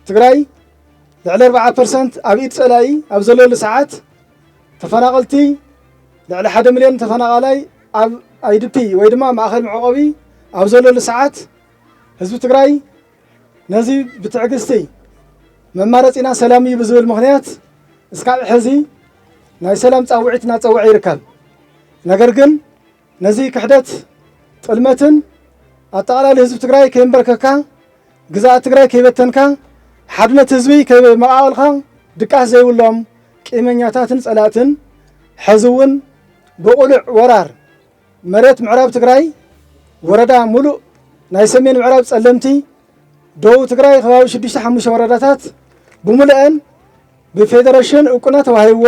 تግራي لعل 4% أبيد سلاي أبزلوا لساعات تفناقلتي لعل 1 مليون تفناقلاي أب IDP ويدما مأخذ معقبي أبزلوا لساعات حزب تግራي نزي بتعقستي ممارسنا سلامي بزول مخنيات اسكاب حزي ناي سلام تصوعتنا تصوعي ركاب ነገር ግን ነዚህ ክህደት ጥልመትን አጠቃላይ ህዝብ ትግራይ ከንበርከካ ግዛት ትግራይ ከበተንካ ሓድነት ህዝቢ ከመቃወልካ ድቃስ ዘይብሎም ቂመኛታትን ጸላትን ሕዝውን በቁልዕ ወራር መሬት ምዕራብ ትግራይ ወረዳ ሙሉ ናይ ሰሜን ምዕራብ ጸለምቲ ደቡብ ትግራይ ከባቢ 6-5 ወረዳታት ብሙሉአን ብፌደሬሽን እውቅና ተዋሂቦ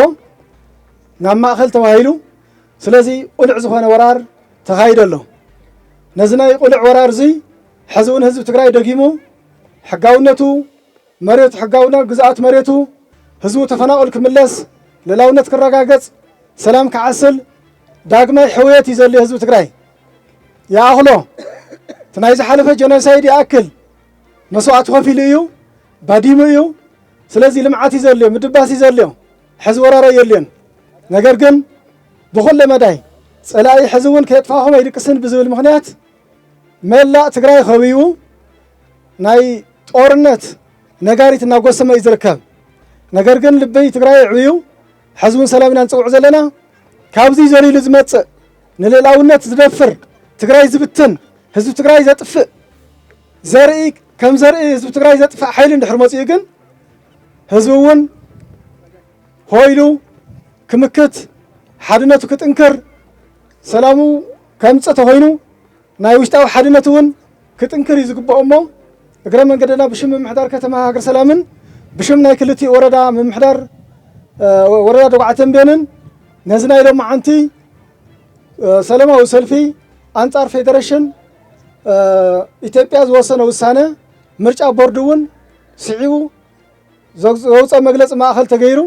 ናብ ማእከል ተዋሂሉ ስለዚህ ቁልዕ ዝኾነ ወራር ተኻይደሎ ነዝናይ ቁልዕ ወራር እዚ ሕዝውን ህዝብ ትግራይ ደጊሙ ሕጋውነቱ መሬት ሕጋውና ግዛት መሬቱ ህዝቡ ተፈናቀል ክምለስ ለላውነት ክረጋገጽ ሰላም ከዓስል ዳግመ ሕውየት ይዘል ህዝብ ትግራይ ያአኽሎ ትናይ ዝሓለፈ ጀኖሳይድ ያክል መስዋዕት ከፊሉ እዩ ባዲሙ እዩ ስለዚህ ልምዓት ይዘል ምድባስ ይዘል ሕዝብ ወራራ የለን ነገር ግን بخل مداي صلاي حزون كيطفاهم يدقسن بزول مخنيات ملا تግራይ خبيو ناي ጦርነት ነጋሪትና ጎሰማ ይዝረከብ ነገር ግን ልበይ ትግራይ ዕብዩ حزون ሰላምና ንጽውዕ ዘለና ካብዚ ዘሪሉ ዝመጽእ ንሌላውነት ዝደፍር ትግራይ ዝብትን ህዝብ ትግራይ ዘጥፍእ ዘርኢ ከም ዘርኢ ህዝብ ትግራይ ዘጥፍእ ኃይል እንድሕር መጽኡ ግን ህዝቡን ሆይሉ ክምክት ሓድነቱ ክጥንክር ሰላሙ ከምጽእ ተኾይኑ ናይ ውሽጣዊ ሓድነቱ እውን ክጥንክር ይዝግበኦ እሞ እግረ መንገድና ብሽም ምምሕዳር ከተማ ሃገር ሰላምን ብሽም ናይ ክልቲ ወረዳ ምምሕዳር ወረዳ ደጉዓ ተንቤንን ነዚ ናይ ሎማዓንቲ ሰላማዊ ሰልፊ አንጻር ፌደሬሽን ኢትዮጵያ ዝወሰነ ውሳነ ምርጫ ቦርድ እውን ስዒቡ ዘውፅአ መግለፂ ማእኸል ተገይሩ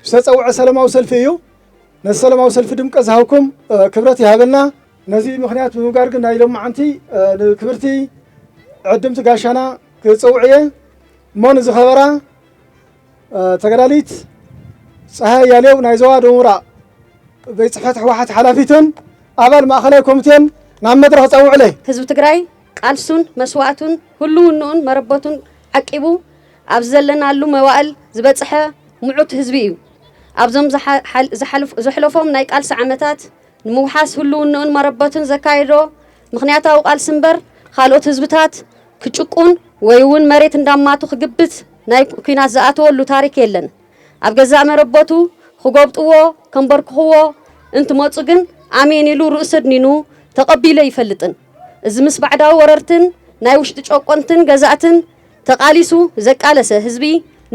ዝተፀውዐ ሰላማዊ ሰልፊ እዩ ነሰላማዊ ሰልፊ ድምቀ ዝሃብኩም ክብረት ይሃበልና ነዚ ምክንያት ብምጋር ግን ናይ ሎማዓንቲ ክብርቲ ዕድምቲ ጋሻና ክጽውዕየ ሞን ዝኸበራ ተገዳሊት ፀሃይ ያሌው ናይ ዞባ ደቡብ ምብራቅ ቤት ጽሕፈት ሕወሓት ሓላፊትን ኣባል ማእኸላይ ኮሚቴን ናብ መድረኽ ፀውዕለይ ህዝብ ትግራይ ቃልሱን መስዋዕቱን ሁሉውንኡን መረበቱን ዓቂቡ ኣብ ዘለናሉ መዋእል ዝበጽሐ ሙዑት ህዝቢ እዩ ኣብዞም ዝሕለፎም ናይ ቃልሲ ዓመታት ንምውሓስ ሁሉውንኡን መረበቱን ዘካይዶ ምክንያታዊ ቃልሲ እምበር ካልኦት ህዝብታት ክጭቁን ወይ እውን መሬት እንዳማቱ ክግብት ናይ ኩናት ዝኣተወሉ ታሪክ የለን ኣብ ገዛእ መረበቱ ክጎብጥዎ ከንበርክኽዎ እንትመፁ ግን ኣሜን ኢሉ ርእሱ ድኒኑ ተቐቢለ ይፈልጥን እዚ ምስ ባዕዳዊ ወረርትን ናይ ውሽጢ ጨቆንትን ገዛእትን ተቃሊሱ ዘቃለሰ ህዝቢ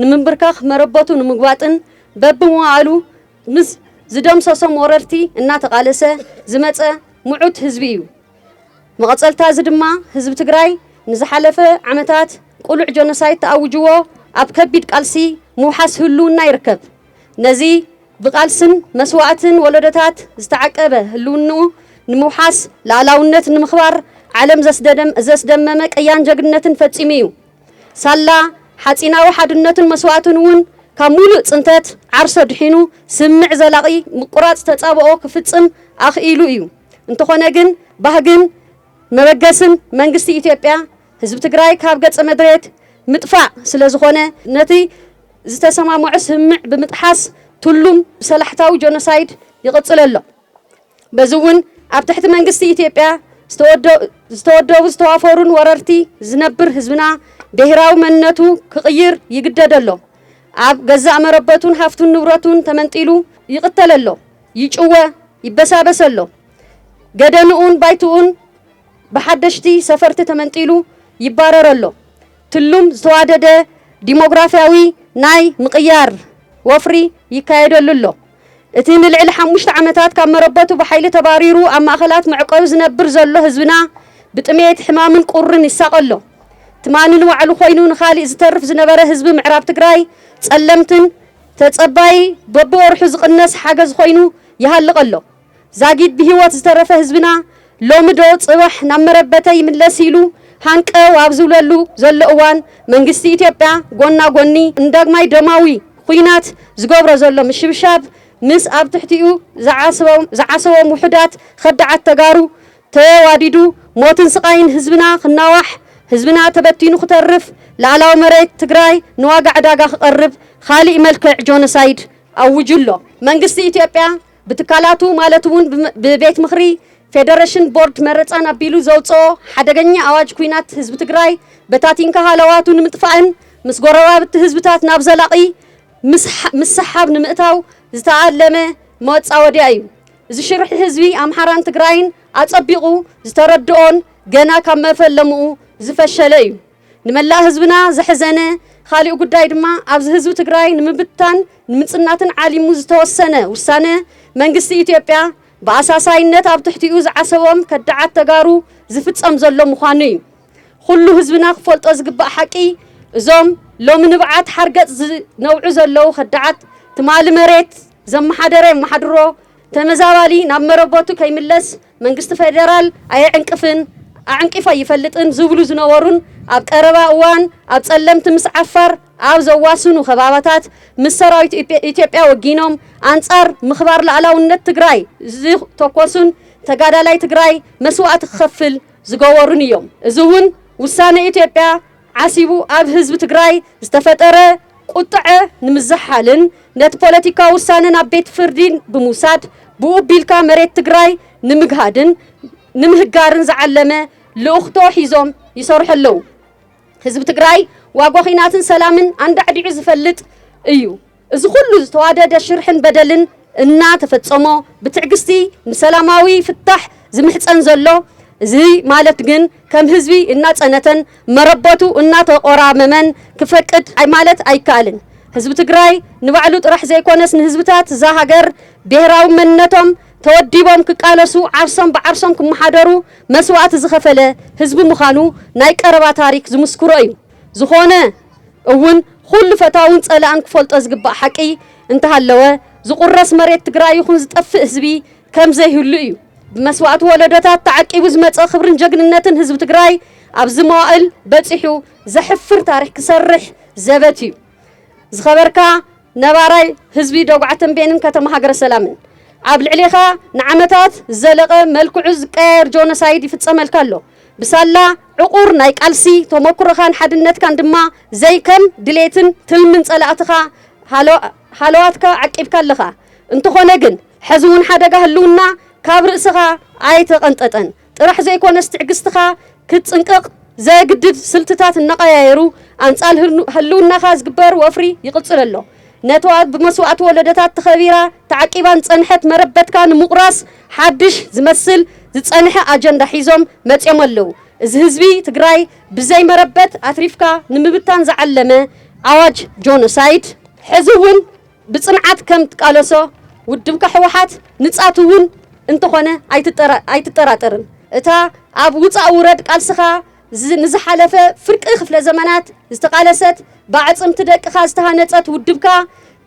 ንምንብርካኽ መረበቱ ንምግባጥን በብመዋዕሉ ምስ ዝደምሰሶም ወረርቲ እናተቃለሰ ዝመፀ ሙዑት ህዝቢ እዩ መቐፀልታ እዚ ድማ ህዝቢ ትግራይ ንዝሓለፈ ዓመታት ቁሉዕ ጀኖሳይድ ተኣውጅዎ ኣብ ከቢድ ቃልሲ ምውሓስ ህልውና ይርከብ ነዚ ብቃልስን መስዋዕትን ወለዶታት ዝተዓቀበ ህልውንኡ ንምውሓስ ላዕላውነት ንምኽባር ዓለም ዘስደመመ ቀያን ጀግንነትን ፈጺሙ እዩ ሳላ ሓፂናዊ ሓድነትን መስዋዕትን እውን ካብ ሙሉእ ጽንተት ዓርሶ ድሒኑ ስምዕ ዘላቒ ምቁራጽ ተጻብኦ ክፍጽም ኣኽኢሉ እዩ እንተኾነ ግን ባህግን መበገስን መንግስቲ ኢትዮጵያ ህዝቢ ትግራይ ካብ ገጸ መድሬት ምጥፋዕ ስለ ዝኾነ ነቲ ዝተሰማምዑ ስምዕ ብምጥሓስ ትሉም ብሰላሕታዊ ጀኖሳይድ ይቕጽል ኣሎ በዚ እውን ኣብ ትሕቲ መንግስቲ ኢትዮጵያ ዝተወደቡ ዝተዋፈሩን ወረርቲ ዝነብር ህዝብና ብሄራዊ መንነቱ ክቕይር ይግደድ ኣሎ ኣብ ገዛእ መረበቱን ሃፍቱን ንብረቱን ተመንጢሉ ይቕተል ኣሎ ይጭወ ይበሳበስ ኣሎ ገደንኡን ባይትኡን ብሓደሽቲ ሰፈርቲ ተመንጢሉ ይባረር ኣሎ ትሉም ዝተዋደደ ዲሞግራፊያዊ ናይ ምቕያር ወፍሪ ይካየደሉ ኣሎ እቲ ንልዕሊ 5 ዓመታት ካብ መረበቱ ብሓይሊ ተባሪሩ ኣብ ማእኸላት መዕቆቢ ዝነብር ዘሎ ህዝብና ብጥሜት ሕማምን ቁርን ይሳቀሎ ትማንን ዋዕሉ ኮይኑ ንኻሊእ ዝተርፍ ዝነበረ ህዝቢ ምዕራብ ትግራይ ጸለምትን ተጸባይ በብወርሑ ዝቕነስ ሓገዝ ኮይኑ ይሃልቕ ኣሎ ዛጊድ ብህይወት ዝተረፈ ህዝብና ሎሚ ዶ ጽባሕ ናብ መረበተ ይምለስ ኢሉ ሃንቀው ኣብ ዝብለሉ ዘሎ እዋን መንግስቲ ኢትዮጵያ ጎና ጎኒ እንዳግማይ ደማዊ ኩናት ዝገብሮ ዘሎ ምሽብሻብ ምስ ኣብ ትሕቲኡ ዝዓሰቦም ውሕዳት ኸዳዓት ተጋሩ ተዋዲዱ ሞትን ስቃይን ህዝብና ክናዋሕ ህዝብና ተበቲኑ ክተርፍ ላዕላዊ መሬት ትግራይ ንዋጋዕ ዕዳጋ ክቐርብ ካሊእ መልክዕ ጆኖሳይድ ኣውጅሎ መንግስቲ ኢትዮጵያ ብትካላቱ ማለት እውን ብቤት ምኽሪ ፌደሬሽን ቦርድ መረፃን ኣቢሉ ዘውፅኦ ሓደገኛ ኣዋጅ ኩናት ህዝቢ ትግራይ በታቲንካ ሃለዋቱ ንምጥፋእን ምስ ጎረባብቲ ህዝብታት ናብ ዘላቒ ምስሓብ ንምእታው ዝተኣለመ መወፃወድያ እዩ እዚ ሽርሒ ህዝቢ ኣምሓራን ትግራይን ኣፀቢቑ ዝተረድኦን ገና ካብ መፈለምኡ ዝፈሸለ እዩ ንመላእ ህዝብና ዘሕዘነ ካሊእ ጉዳይ ድማ ኣብዚ ህዝቢ ትግራይ ንምብታን ንምፅናትን ዓሊሙ ዝተወሰነ ውሳነ መንግስቲ ኢትዮጵያ ብኣሳሳይነት ኣብ ትሕቲኡ ዝዓሰቦም ከዳዓት ተጋሩ ዝፍፀም ዘሎ ምዃኑ እዩ ኩሉ ህዝብና ክፈልጦ ዝግባእ ሓቂ እዞም ሎሚ ንብዓት ሓርገፅ ዝነውዑ ዘለው ከዳዓት ትማሊ መሬት ዘመሓደረ የመሓድሮ ተመዛባሊ ናብ መረቦቱ ከይምለስ መንግስቲ ፌደራል ኣየዕንቅፍን ኣዕንቂፋ ይፈልጥን ዝብሉ ዝነበሩን ኣብ ቀረባ እዋን ኣብ ጸለምቲ ምስ ዓፋር ኣብ ዘዋስኑ ከባባታት ምስ ሰራዊት ኢትዮጵያ ወጊኖም ኣንጻር ምኽባር ላዕላውነት ትግራይ ዝተኮሱን ተጋዳላይ ትግራይ መስዋዕቲ ክኸፍል ዝገበሩን እዮም እዚ እውን ውሳነ ኢትዮጵያ ዓሲቡ ኣብ ህዝቢ ትግራይ ዝተፈጠረ ቁጥዐ ንምዝሓልን ነቲ ፖለቲካዊ ውሳነ ናብ ቤት ፍርዲን ብምውሳድ ብኡ ቢልካ መሬት ትግራይ ንምግሃድን ንምህጋርን ዝዓለመ ልኡኽቶ ሒዞም ይሰርሑ ኣለዉ ህዝቢ ትግራይ ዋጋ ኺናትን ሰላምን ኣንዳዕዲዑ ዝፈልጥ እዩ እዚ ኩሉ ዝተዋደደ ሽርሕን በደልን እናተፈጸሞ ብትዕግስቲ ንሰላማዊ ፍታሕ ዝምሕፀን ዘሎ እዚ ማለት ግን ከም ህዝቢ እናፀነተን መረበቱ እናተቆራመመን ክፈቅድ ማለት ኣይከኣልን ህዝቢ ትግራይ ንባዕሉ ጥራሕ ዘይኮነስ ንህዝብታት እዛ ሃገር ብሄራዊ መንነቶም ተወዲቦም ክቃለሱ ዓርሶም ብዓርሶም ክመሓደሩ መስዋዕቲ ዝኸፈለ ህዝቢ ምዃኑ ናይ ቀረባ ታሪክ ዝምስክሮ እዩ ዝኾነ እውን ኩሉ ፈታውን ፀላእን ክፈልጦ ዝግባእ ሓቂ እንተሃለወ ዝቁረስ መሬት ትግራይ ይኹን ዝጠፍእ ህዝቢ ከም ዘይህሉ እዩ ብመስዋዕቲ ወለዶታት ተዓቂቡ ዝመፀ ክብርን ጀግንነትን ህዝቢ ትግራይ ኣብዚ መዋእል በፂሑ ዘሕፍር ታሪክ ክሰርሕ ዘበት እዩ ዝኸበርካ ነባራይ ህዝቢ ደጉዓ ተንቤንን ከተማ ሃገረ ሰላምን ኣብ ልዕሊኻ ንዓመታት ዘለቐ መልክዑ ዝቀየር ጆኖሳይድ ይፍፀመልካ ኣሎ ብሳላ ዕቁር ናይ ቃልሲ ተመክሮኻን ሓድነትካን ድማ ዘይከም ድሌትን ትልምን ፀላእትኻ ሃለዋትካ ዓቂብካ ኣለኻ እንተኾነ ግን ሕዚ እውን ሓደጋ ህልውና ካብ ርእስኻ ኣይተቐንጠጠን ጥራሕ ዘይኮነስ ትዕግስትኻ ክትፅንቅቕ ዘግድድ ስልትታት እናቐያየሩ ኣንጻል ህልውናኻ ዝግበር ወፍሪ ይቕፅል ኣሎ ነተዋት ብመስዋዕቲ ወለደታት ተኸቢራ ተዓቂባን ፀንሐት መረበትካ ንምቁራስ ሓድሽ ዝመስል ዝፀንሐ ኣጀንዳ ሒዞም መፅዮም ኣለዉ እዚ ህዝቢ ትግራይ ብዘይ መረበት ኣትሪፍካ ንምብታን ዝዓለመ ኣዋጅ ጆኖሳይድ ሕዚ እውን ብፅንዓት ከም ትቃለሶ ውድብካ ሕወሓት ንፃት እውን እንተኾነ ኣይትጠራጠርን እታ ኣብ ውፃእ ውረድ ቃልስኻ ንዝሓለፈ ፍርቂ ክፍለ ዘመናት ዝተቃለሰት ባዕፅምቲ ደቅኻ ዝተሃነፀት ውድብካ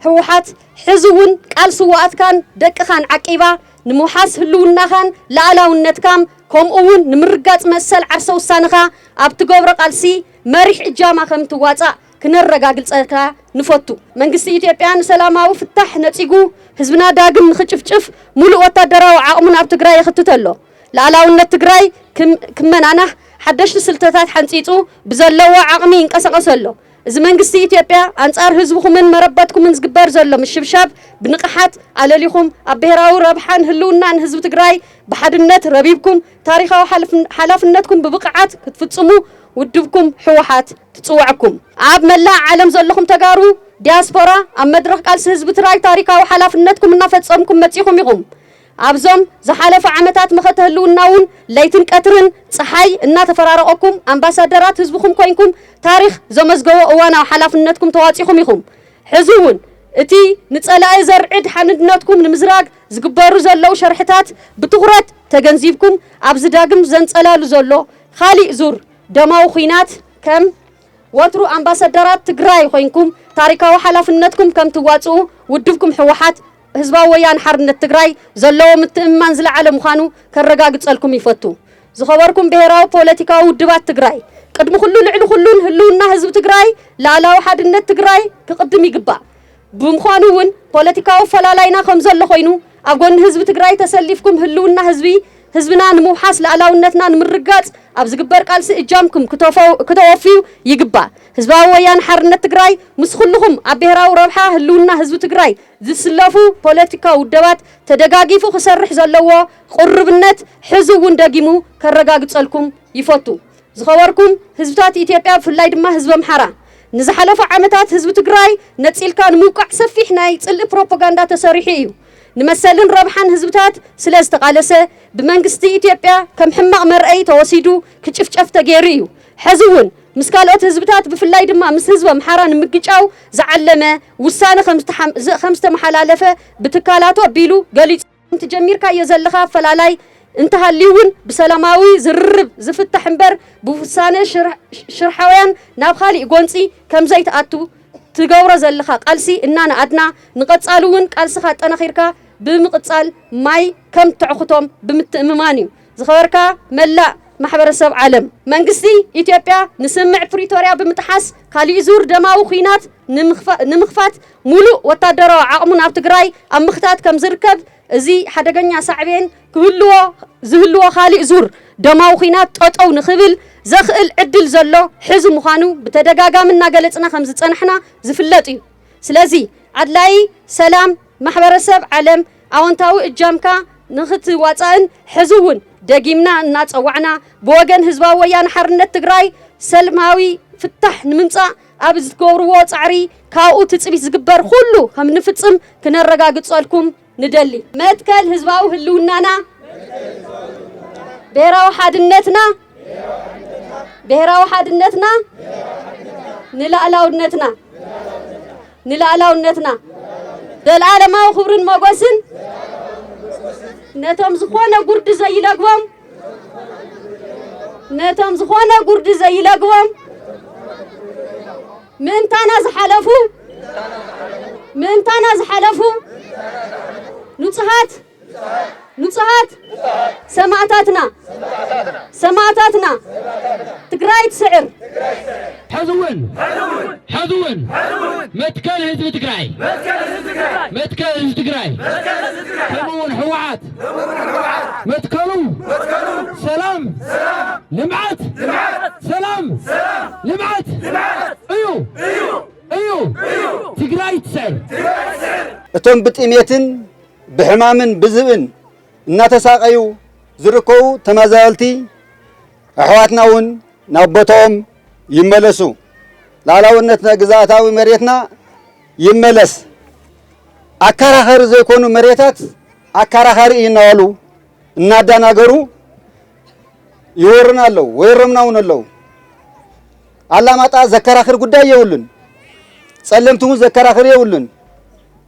ሕወሓት ሕዚ እውን ቃልሲ ዋኣትካን ደቅኻን ዓቂባ ንምውሓስ ህልውናኻን ላዕላውነትካን ከምኡ እውን ንምርጋፅ መሰል ዓርሰ ውሳነኻ ኣብ ትገብሮ ቃልሲ መሪሕ እጃማ ከም ትዋፃእ ክነረጋግፀካ ንፈቱ መንግስቲ ኢትዮጵያ ንሰላማዊ ፍታሕ ነፂጉ ህዝብና ዳግም ንኽጭፍጭፍ ሙሉእ ወታደራዊ ዓቕሙን ኣብ ትግራይ ይኽትት ኣሎ ላዕላውነት ትግራይ ክመናናሕ ሓደሽቲ ስልትታት ሓንፂፁ ብዘለዎ ዓቕሚ ይንቀሳቐስ ኣሎ እዚ መንግስቲ ኢትዮጵያ ኣንጻር ህዝብኹምን መረበትኩምን ዝግበር ዘሎ ምሽብሻብ ብንቕሓት ኣለሊኹም ኣብ ብሄራዊ ረብሓን ህልውናን ህዝቢ ትግራይ ብሓድነት ረቢብኩም ታሪኻዊ ሓላፍነትኩም ብብቕዓት ክትፍፅሙ ውድብኩም ሕወሓት ትፅዋዕኩም ኣብ መላእ ዓለም ዘለኹም ተጋሩ ዲያስፖራ ኣብ መድረኽ ቃልሲ ህዝቢ ትግራይ ታሪካዊ ሓላፍነትኩም እናፈፀምኩም መፂኹም ኢኹም ኣብዞም ዝሓለፈ ዓመታት መኸተ ህልውና እውን ለይትን ቀትርን ፀሓይ እናተፈራረቐኩም ኣምባሳደራት ህዝብኩም ኮይንኩም ታሪክ ዘመዝገቦ እዋናዊ ሓላፍነትኩም ተዋፂኹም ኢኹም ሕዚ እውን እቲ ንፀላኢ ዘርዕድ ሓንድነትኩም ንምዝራግ ዝግበሩ ዘለው ሸርሕታት ብትኹረት ተገንዚብኩም ኣብዚ ዳግም ዘንፀላሉ ዘሎ ካሊእ ዙር ደማዊ ኩናት ከም ወትሩ ኣምባሳደራት ትግራይ ኮይንኩም ታሪካዊ ሓላፍነትኩም ከም ትዋፅኡ ውድብኩም ሕወሓት ህዝባዊ ወያነ ሓርነት ትግራይ ዘለዎ ምትእምማን ዝለዓለ ምዃኑ ከረጋግፀልኩም ይፈቱ ዝኸበርኩም ብሄራዊ ፖለቲካዊ ውድባት ትግራይ ቅድሚ ኩሉ ልዕሊ ኩሉን ህልውና ህዝቢ ትግራይ ላዕላዊ ሓድነት ትግራይ ክቅድም ይግባእ ብምዃኑ እውን ፖለቲካዊ ፈላላይና ከም ዘሎ ኮይኑ ኣብ ጎኒ ህዝቢ ትግራይ ተሰሊፍኩም ህልውና ህዝብና ንምውሓስ ላዕላውነትና ንምርጋጽ ኣብ ዝግበር ቃልሲ እጃምኩም ክተወፍዩ ይግባእ ህዝባዊ ወያነ ሓርነት ትግራይ ምስ ኩልኩም ኣብ ብሄራዊ ረብሓ ህልውና ህዝቢ ትግራይ ዝስለፉ ፖለቲካዊ ውደባት ተደጋጊፉ ክሰርሕ ዘለዎ ቁርብነት ሕዚ እውን ደጊሙ ከረጋግጸልኩም ይፈቱ ዝኸበርኩም ህዝብታት ኢትዮጵያ ብፍላይ ድማ ህዝቢ ኣምሓራ ንዝሓለፈ ዓመታት ህዝቢ ትግራይ ነፂልካ ንምውቃዕ ሰፊሕ ናይ ጽልኢ ፕሮፓጋንዳ ተሰሪሑ እዩ ንመሰልን ረብሓን ህዝብታት ስለ ዝተቃለሰ ብመንግስቲ ኢትዮጵያ ከም ሕማቕ መርአይ ተወሲዱ ክጭፍጨፍ ተገይሩ እዩ ሕዚ እውን ምስ ካልኦት ህዝብታት ብፍላይ ድማ ምስ ህዝቢ ኣምሓራ ንምግጫው ዝዓለመ ውሳነ ከም ዝተመሓላለፈ ብትካላቱ ኣቢሉ ገሊጹ ትጀሚርካዮ ዘለኻ ፈላላይ እንተሃልዩውን ብሰላማዊ ዝርርብ ዝፍታሕ እምበር ብውሳነ ሽርሓውያን ናብ ካሊእ ጎንፂ ከም ዘይተኣቱ ትገብሮ ዘለኻ ቃልሲ እናንኣድና ንቐጻሉ እውን ቃልስኻ ጠነኺርካ ብምቕጻል ማይ ከም ትዕኽቶም ብምትእምማን እዩ ዝኸበርካ መላእ ማሕበረሰብ ዓለም መንግስቲ ኢትዮጵያ ንስምዕ ፕሪቶሪያ ብምጥሓስ ካሊእ ዙር ደማዊ ኩናት ንምኽፋት ሙሉእ ወታደራዊ ዓቕሙ ናብ ትግራይ ኣብ ምኽታት ከም ዝርከብ እዚ ሓደገኛ ሳዕቤን ዝህልዎ ካሊእ ዙር ደማዊ ኩናት ጠጠው ንኽብል ዘኽእል ዕድል ዘሎ ሕዚ ምዃኑ ብተደጋጋሚ እናገለጽና ከም ዝጸንሕና ዝፍለጥ እዩ ስለዚ ኣድላይ ሰላም ማሕበረሰብ ዓለም ኣወንታዊ እጃምካ ንኽትዋጻእን ሕዚ እውን ደጊምና እናጸዋዕና ብወገን ህዝባዊ ወያነ ሓርነት ትግራይ ሰላማዊ ፍታሕ ንምምጻእ ኣብ ዝትገብርዎ ጻዕሪ ካብኡ ትጽቢት ዝግበር ኩሉ ከም ንፍጽም ክነረጋግጸልኩም ندلي متكل هزباو هلونانا بهراو حادنتنا بهراو حادنتنا نلا دل عالم او خبرن موغسن نتم زخوانا قرد زي لقوام من تانا زحلفو نصحات سماعتاتنا تقرايت سعر حذون متكل هزب تقراي حمون حوعات متكلو سلام لمعت سلام لمعت ايو تقرايت سعر اتم بتقميتن بحمامن بزبن እናተሳቀዩ ዝርከቡ ተመዛበልቲ ኣሕዋትና እውን ናብ ቦታኦም ይመለሱ ላዕላውነትና ግዛታዊ መሬትና ይመለስ አከራኸሪ ዘይኮኑ መሬታት አከራኸሪ ይናሉ እናዳናገሩ ይወርናለው ወይረምናውን አለው አላማጣ ዘከራኸር ጉዳይ ይውልን ጸለምቱ ዘከራኸር ይውልን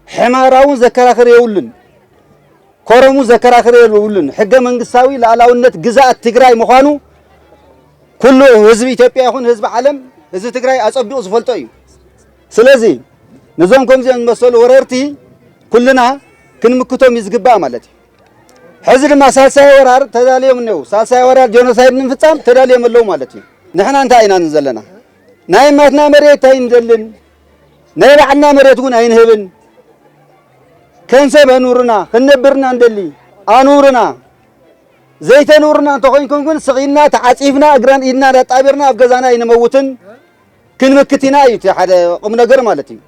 ሕማራውን ዘከራኸር ይውልን ኮረሙ ዘከራኸር ይውልን ሕገ መንግስታዊ ላዕላውነት ግዛት ትግራይ መዃኑ ኩሉ ህዝብ ኢትዮጵያ ይኹን ህዝብ ዓለም ህዝብ ትግራይ አጸቢቁ ዝፈልጦ እዩ ስለዚህ ነዞም ከምዚኦም መሰሉ ወረርቲ ኩልና ክንምክቶም ይዝግባ ማለት እዩ ሕዚ ድማ ሳልሳይ ወራር ተዳልዮም ነው ሳልሳይ ወራር ጄኖሳይድ ንምፍጻም ተዳልዮም አለው ማለት እዩ ንሕና እንታይ ኢና ንዘለና ናይ ማትና መሬት አይንደልን ናይ ባዕልና መሬት ግን አይንህብን كنسب نورنا خنبرنا ندلي انورنا زيت نورنا تخوينكم كن سقينا تعصيفنا اجران ايدنا طابرنا افغزانا ينموتن كنمكتينا ايت حدا قم ነገር ማለት እዩ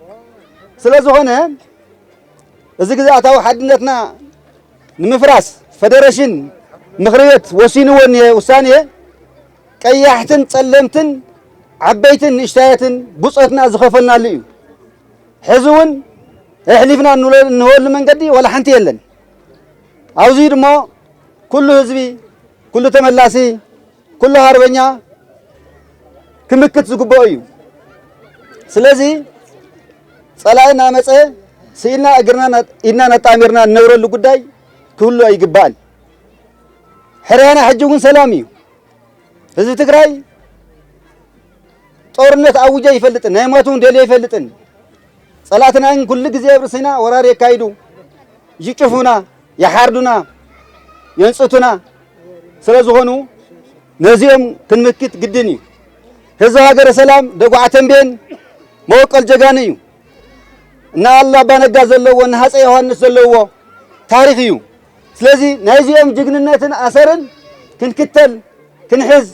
ስለዚህ ሆነ እዚ ግዛታው ሓድነትና ንምፍራስ ፌደሬሽን ምክርቤት ወሲንወን ውሳኔ ቀያሕትን ጸለምትን ዓበይትን ንሽታያትን ቡጾትና ዝኸፈልናሉ እዩ ሕዝውን احلفنا نقول من قدي ولا حنتي يلن عاوزين ما كل حزبي كل تملاسي كل هربنيا كمكت زغبايو سلازي صلاينا مصه سينا اجرنا إننا نتامرنا نورل ጉዳይ كله يقبال حريانا حجون سلامي ህዝብ ትግራይ ጦርነት አውጀ ይፈልጥን ሃይማኖቱን ደለ ይፈልጥን صلاتنا ان كل ጊዜ ብርሲና ወራር የካይዱ ይጭፉና ያሐርዱና የንጽቱና ስለዝሆኑ نزيم كنمكت قدني هذا هاجر سلام دقوا عتنبين موقع الجانيو نا الله بنجا زلوا نهاس يوحنا زلوا تاريخيو سلازي نازيم جنناتن أثرن كنكتل كنحز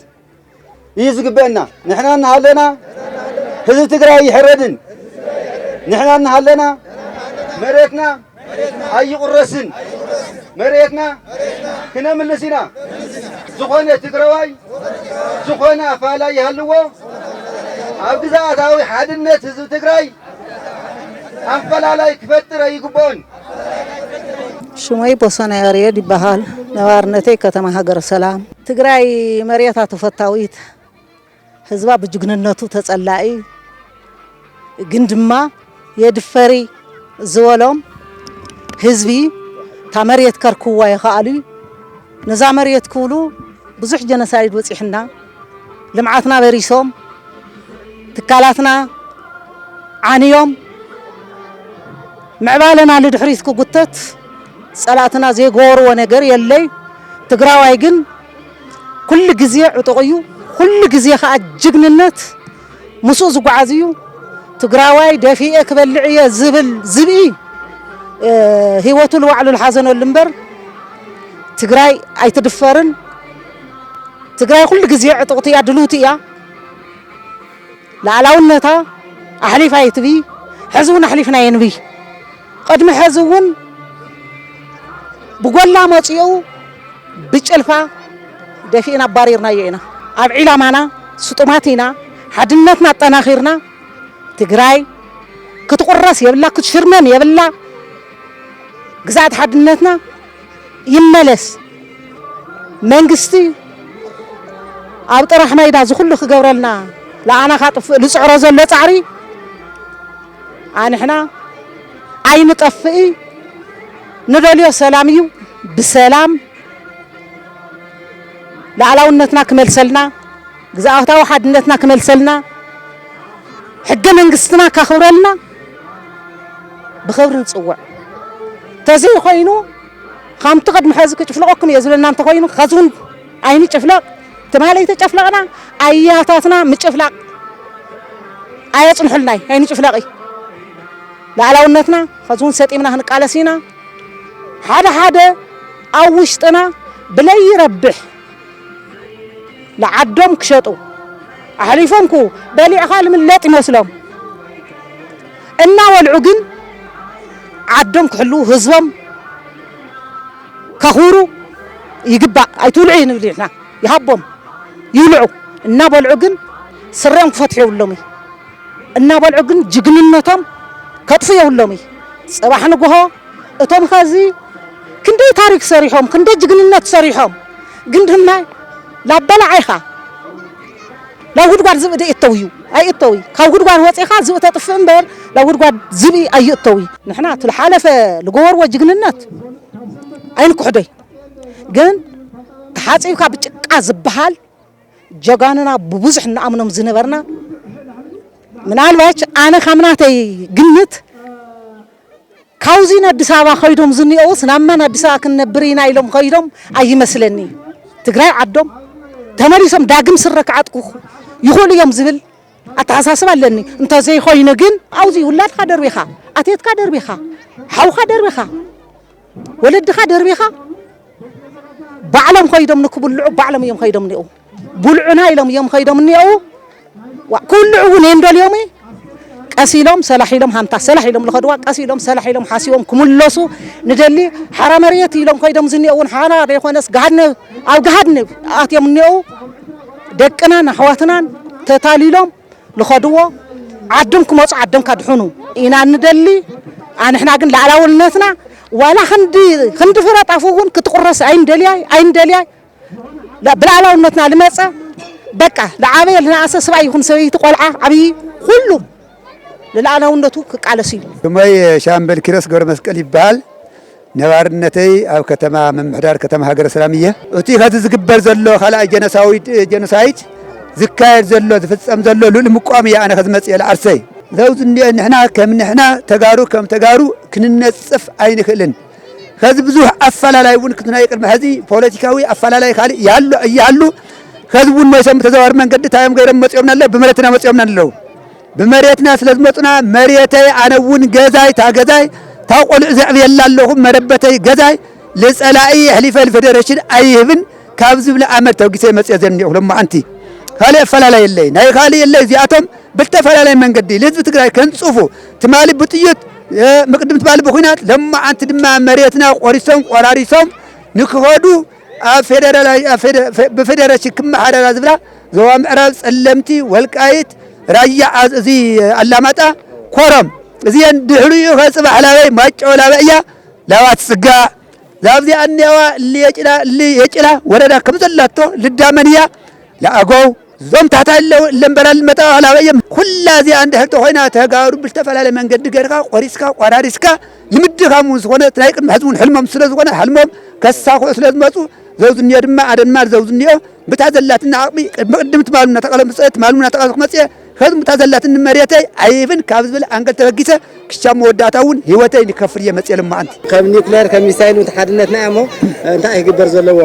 يزقبنا نحنا نهلنا هذا تقرأ يحردن نحنا نهلنا مريتنا أي قرصن مريتنا كنا من لسنا زخونة تقرأي زخونة فلا يهلوا أبغى أداوي حدنا هذا تقرأي أنفلا لا يكفتر يقبون شماي بوسنا يريد بحال نوارنتي كتما هاجر سلام تقرأي مريتها تفتاويت حزبا بجنناتو تصلاعي ግንድማ የድፈሪ ዝወሎም ህዝቢ ታመሪት ከርኩዋ ይኻአሉ ነዛ መሪት ኩሉ ብዙሕ ጀነሳይድ ወፂሕና ልምዓትና በሪሶም ትካላትና ዓንዮም ምዕባለና ለድሕሪት ክጉተት ጸላትና ዘይገበርዎ ነገር የለይ ትግራዋይ ግን ኩሉ ግዜ ዕጡቕዩ ኩሉ ግዜ ከዓ ጅግንነት ምስኡ ዝጓዓዝዩ ትግራዋይ ደፊኤ ክበልዕየ ዝብል ዝብኢ ህይወቱ ልዋዕሉ ልሓዘነሉ እምበር ትግራይ ኣይትድፈርን ትግራይ ኩሉ ግዜ ዕጡቕቲ እያ ድልውቲ እያ ላዕላውነታ ኣሕሊፋ ይትቢ ሕዚ እውን ኣሕሊፍና የንቢ ቅድሚ ሕዚ እውን ብጎላ መፂኡ ብጭልፋ ደፊእና ኣባሪርናዮ ኢና ኣብ ዒላማና ስጡማት ኢና ሓድነትና ኣጠናኺርና ትግራይ ክትቁረስ የብላ ክትሽርመም የብላ ግዛት ሓድነትና ይመለስ መንግስቲ ኣብ ጥራሕ ማይዳ ዝኩሉ ክገብረልና ለኣና ካጥፍእ ልፅዕሮ ዘሎ ፃዕሪ ኣንሕና ኣይንጠፍኢ ንደልዮ ሰላም እዩ ብሰላም ላዕላውነትና ክመልሰልና ግዛኣታዊ ሓድነትና ክመልሰልና ሕገ መንግስትና ካኽብረልና ብኽብሪ ንፅውዕ ተዘይ ኮይኑ ከምቲ ቅድሚ ሕዚ ክጭፍለቐኩም እየ ዝብለና እንተኮይኑ ከዚውን ኣይኒ ጭፍለቕ ትማለይ ተጨፍለቕና ኣያታትና ምጭፍላቕ ኣየፅንሑልናይ ኣይኒ ጭፍለቒ ላዕላውነትና ከዚውን ሰጢምና ክንቃለስ ኢና ሓደ ሓደ ኣብ ውሽጥና ብለይረብሕ ለዓዶም ክሸጡ ኣሕሊፎምኩ በሊዕኻ ልምለጥ ይመስሎም እናበልዑ ግን ዓዶም ክሕልው ህዝቦም ከኽብሩ ይግባእ ኣይትውልዑ ንብል ኢሕና ይሃቦም ይብልዑ እናበልዑ ግን ስርዮም ክፈትሑ የብሎም እናበልዑ ግን ጅግንነቶም ከጥፉ የብሎም ፅባሕ ንግሆ እቶም ከዚ ክንደይ ታሪክ ሰሪሖም ክንደይ ጅግንነት ሰሪሖም ግን ድማ ላበላዓይኻ لا ودقار زبد يتوي أي يتوي كا ودقار وصيخا زبد تطفئ امبر لا ودقار زبي أي يتوي نحنا تلحالف لغور وجغننات أين كحدي جن تحاصيب كا بچقا زبحال جغاننا ببزح نامنم زنبرنا منالباش انا خمناتي ግምት ካውዚና አዲስ አበባ ኸይዶም ዝኒኦ ስናመና አዲስ አበባ ከነብሪና ኢሎም ኸይዶም አይመስለኒ ትግራይ ዓዶም ተመሪሶም ዳግም ስረክዓጥኩ ይኹሉ እዮም ዝብል አታሳስብ ኣለኒ እንተዘይ ኾይነ ግን አውዚ ውላድካ ደርቢኻ አቴትካ ደርቢኻ ሓውኻ ደርቢኻ ወለድኻ ደርቢኻ ባዕሎም ኸይዶም ንክብልዑ ባዕሎም እዮም ኸይዶም ኒኦ ብልዑና ኢሎም እዮም ኸይዶም ኒኦ وكلعو نندليومي قسيلهم سلاحيلهم همتا سلاحيلهم لخدوا قسيلهم سلاحيلهم حاسيهم كملصو ندلي حرامريت يلهم كيدم زنيون حانا يخونس غادن او غادن اتيم نيو دقنا نحواتنا تتاليلهم لخدوا عدم كمص عدم كدحنو اينا ندلي ان احنا كن لالاولنتنا ولا خندي فرات عفوون كتقرس عين دلياي لا بلالاولنتنا لمصا بقى لعابي لناس سبع يكون سويت قلعه عبي كله للعناونته كقالسي دمي شامبل كرس غور مسقل يبال نوارنتي او كتما ممحدار كتما هاجر سلاميه اوتي هذا زغبر زلو خلا جنسايت زكاير زلو تفصم زلو للمقامي انا خدمت يا العرسي زوز نحنا كمنحنا تغارو كم تغارو كننصف عين خلن هذا بزح افلالاي ون كنتنا يقدم هذه بوليتيكاوي افلالاي خالي يالو ህዝቡን መሰም ተዘዋር መንገድ ታይም ገረም መጽዮምናለ በመሬትና መጽዮምናለው በመሬትና ስለዝመጡና መሬተይ አነውን ገዛይ ታገዛይ ታቆል ዘዕብ የላለሁም መረበተይ ገዛይ ለጸላኢ ህሊፈል ፌደሬሽን አይህብን ካብዝ ብለ አመት ተውጊሰ መጽየ ዘን ይሁሉም አንቲ ካለ ፈላላ የለይ ናይ ካለ የለይ ዚአቶም ብተፈላላይ መንገዲ ለህዝብ ትግራይ ከንጽፉ ትማሊ ብጥይት መቅድም ትባል በኩናት ለማ አንቲ ድማ መሬትና ቆሪሶም ቆራሪሶም ንክሆዱ በፌደሬሽን ክመሓደራ ዝብላ ዞባ ምዕራብ ጸለምቲ ወልቃይት ራያ እዚ አላማጣ ኮረም እዚን ድሕሪኡ ከጽባሕ ላበይ ማጨው ላበያ ላባት ጽጋ ዛብዚ አንያዋ የጭላ ወረዳ ከምዘላቶ ልዳመንያ ለአጎው ዞም ታታለው ለምበላል መጣው ላበየ ኩላዚ አንድ ህልቶ ሆይና ተጋሩ ብልተፈላለ መንገድ ገርካ ቆሪስካ ቆራሪስካ ልምድኻሙ ዝኾነ ትናይቅን ህዝቡን ህልሞም ስለዝኾነ ህልሞም ከሳኹ ስለዝመጹ ዘውዝን ድማ አደንማር ዘውዝንዮ ብታዘላትና አቅሚ መቅድምት ማሉና ተቀለም ጽት ማሉና ተቀለም መጽየ ከዝም ታዘላትን መሬተይ አይብን ካብዝብል አንገል ተበጊሰ ክሻም ወዳታውን ህይወተይ ንከፍር የመጽየልማ አንተ ከም ኒውክሌር ከም ሚሳይል ተሓድነትና ያሞ እንታይ ይግበር ዘለዎ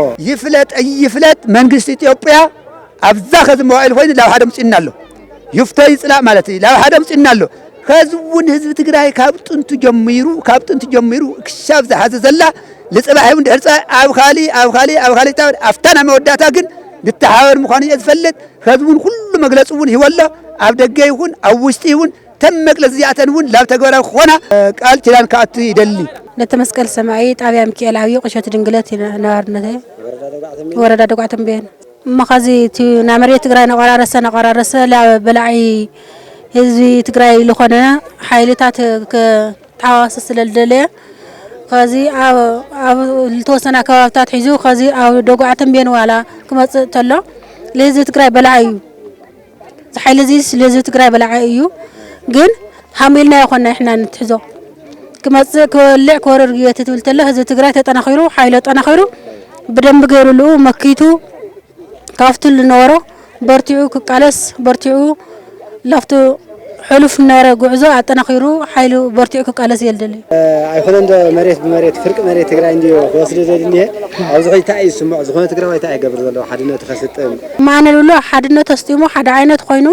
ይፍለጥ መንግስት ኢትዮጵያ አብዛ ከዝም ዋይል ሆይን ላው ሓደ ምጽናሎ ይፍተይ ጽላ ማለት ላው ሓደ ምጽናሎ ከዝውን ህዝብ ትግራይ ካብ ጥንቱ ጀሚሩ ክሻብ ዝሓዘ ዘላ ለጽባሕውን ድርጻ አብኻሊ አፍታና መወዳታ ግን ልተሓወር ምዃኑ ዝፈልጥ ህዝቡን ሁሉ መግለጹውን ይወላ ኣብ ደገ ይሁን ኣብ ውሽጢ ይሁን ተም መግለጽ ዚኣተንውን ላብ ተግባራዊ ኾና ቃል ኪዳን ከኣቱ ይደሊ ለተመስቀል ሰማይ ጣብያ ሚካኤላዊ ቆሸት ድንግለት ነባርነተ ወረዳ ደጓዕተን በየን መኻዚ ና መሬት ትግራይ ነቆራረሰ በላዒ ህዝቢ ትግራይ ዝኾነ ሓይልታት ተሓዋስ ስለልደለየ ከዚ ኣብ ልተወሰነ ከባብታት ሒዙ ከዚ ኣብ ደጓዕተን በየን ዋላ ክመጽእ ተሎ ለህዝቢ ትግራይ በላዒ እዩ ዝሓይል እዚ ለህዝቢ ትግራይ በላዒ እዩ ግን ሓሚልና ይኾና ይሕና ንትሕዞ ክመጽእ ክወልዕ ክወርር ግየት ትብል ተሎ ህዝቢ ትግራይ ተጠናኺሩ ሓይሉ ተጠናኺሩ ብደንብ ገይሩሉ መኪቱ ካፍቱ ልነበሮ በርቲዑ ክቃለስ በርቲዑ ላፍቱ حلف نار جوزو عطنا خيرو حيلو برتيو كقالس يلدلي አይሆነን መሬት በመሬት ፍርቅ መሬት ትግራይ እንዲዮ ወስደ ዘድኒه አብዚ ሆይታይ ስሙዕ ዝኾነ ትግራይ ታይ ይገብር ዘሎ ሓድነት ተኸስጥም ማነ ሉሉ ሓድነት ተስቲሙ ሓደ ዓይነት ኮይኑ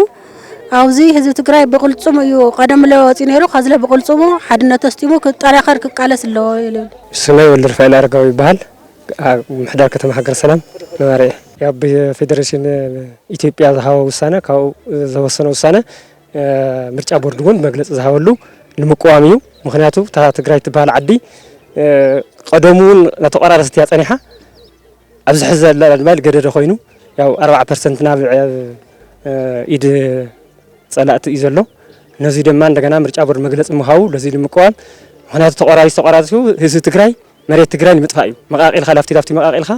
አብዚ ህዝብ ትግራይ በቁልጹም እዩ ቀደም ለወፂ ነይሩ ከዝለ በቁልጹሙ ሓድነት ተስቲሙ ክጣራኸር ክቃለስ ኣሎ ይሉ ስመይ ወልድ ፋይል አርጋው ይባል ምሕዳር ከተማ ሃገር ሰላም ነዋሪ ያ በፌደሬሽን ኢትዮጵያ ዝሃወ ውሳነ ካው ዘወሰነ ውሳነ ምርጫ ቦርድ ወን መግለጽ ዝሃወሉ ንምቋም እዩ ምክንያቱ ትግራይ ትባል ዓዲ ቀደሙን ነተቀራረስት ያጸኒሓ ኣብዚ ሕዚ ዘላ ድማል ገደደ ኮይኑ ያው 40% ናብ ኢድ ጸላእቲ እዩ ዘሎ ነዚ ድማ እንደገና ምርጫ ቦርድ መግለጽ ምሃው ለዚ ንምቋም ምክንያቱ ተቀራሪሱ ህዝቢ ትግራይ መሬት ትግራይ ንምጥፋ እዩ መቃቂልካ ላፍቲ መቃቂልካ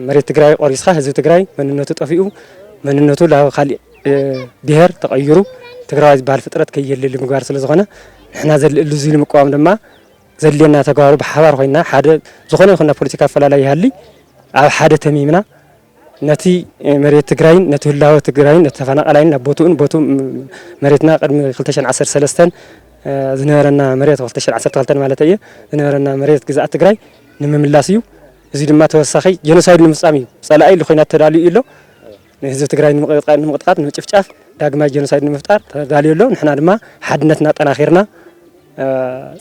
መሬት ትግራይ ቆሪስካ ህዝቢ ትግራይ መንነቱ ጠፊኡ መንነቱ ለካሊ ብሄር ተቀይሩ ትግራይ ዝባል ፍጥረት ከየልል ምግባር ስለዝኾነ ንሕና ዘልሉ ዝሉ ምቋም ድማ ዘልየና ተጋሩ በሓባር ኮይና ሓደ ዝኾነ ይኹና ፖለቲካ ፈላላይ ይሃሊ ኣብ ሓደ ተሚምና ነቲ መሬት ትግራይ ነቲ ህላወ ትግራይ ነቲ ተፈናቀላይ ቦቱ መሬትና ቅድሚ 2013 ዝነበረና መሬት 2012 ማለት እየ ዝነበረና መሬት ግዛእ ትግራይ ንምምላስ እዩ እዚ ድማ ተወሳኺ ጄኖሳይድ ንምፍጻም እዩ ጸላኢ ለኾይና ተዳልዩ ኢሎ ህዝብ ትግራይ ንምቅጥቃጥ ንምጭፍጫፍ ዳግማይ ጄኖሳይድ ንምፍጣር ተዳልዩ ኣሎ ንሕና ድማ ሓድነትና ጠናኺርና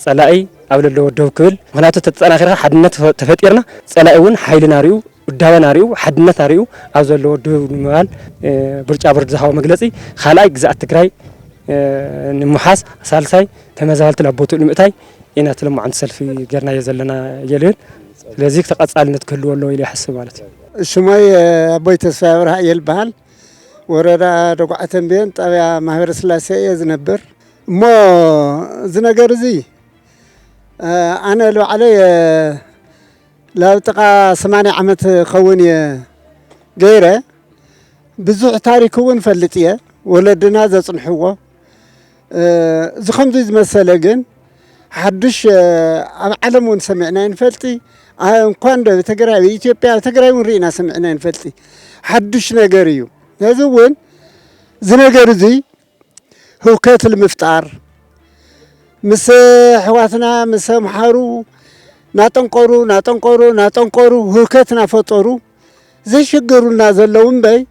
ጸላኢ ኣብ ለለዎ ደው ክብል ምክንያቱ ተጠናኺርካ ሓድነት ተፈጢርና ጸላኢ እውን ሓይልና ሪኡ ውዳበና ሪኡ ሓድነት ሪኡ ኣብ ዘለዎ ደው ንምባል ምርጫ ቦርድ ዝሃቦ መግለጺ ካልኣይ ግዛእ ትግራይ ንምሓስ ሳልሳይ ተመዛበልቲ ለቦቱ ንምእታይ ኢና ተለማዓንቲ ሰልፊ ገርና የዘለና የልን ስለዚህ ተቀጻልነት ክህልዎ ኣሎ ኢለ ይሓስብ ማለት እዩ ስሞይ አቦይ ተስፋይ ወርሃ ይልባል ወረዳ ደጓዕተን በየን ጣብያ ማህበረ ስላሴ ዝነብር እሞ ዝነገር እዚ ኣነ ለዓለይ ላብጥቃ 80 ዓመት ኸውን ገይረ ብዙሕ ታሪክ እውን ፈልጥ እየ ወለድና ዘጽንሕዎ ዝኸምዚ ዝመሰለ ግን ሓድሽ ኣብ ዓለም እውን ሰሚዕና ንፈልጢ እንኳን በትግራይ ኢትዮጵያ ትግራይ እውን ሪእና ሰሚዕና ንፈልጢ ሓድሽ ነገር እዩ ነዚ እውን ዝነገር እዚ ህውከት ንምፍጣር ምስ ሕዋትና ምስ ምሓሩ ናጠንቆሩ ህውከት ናፈጠሩ زشجرونا زلهم بي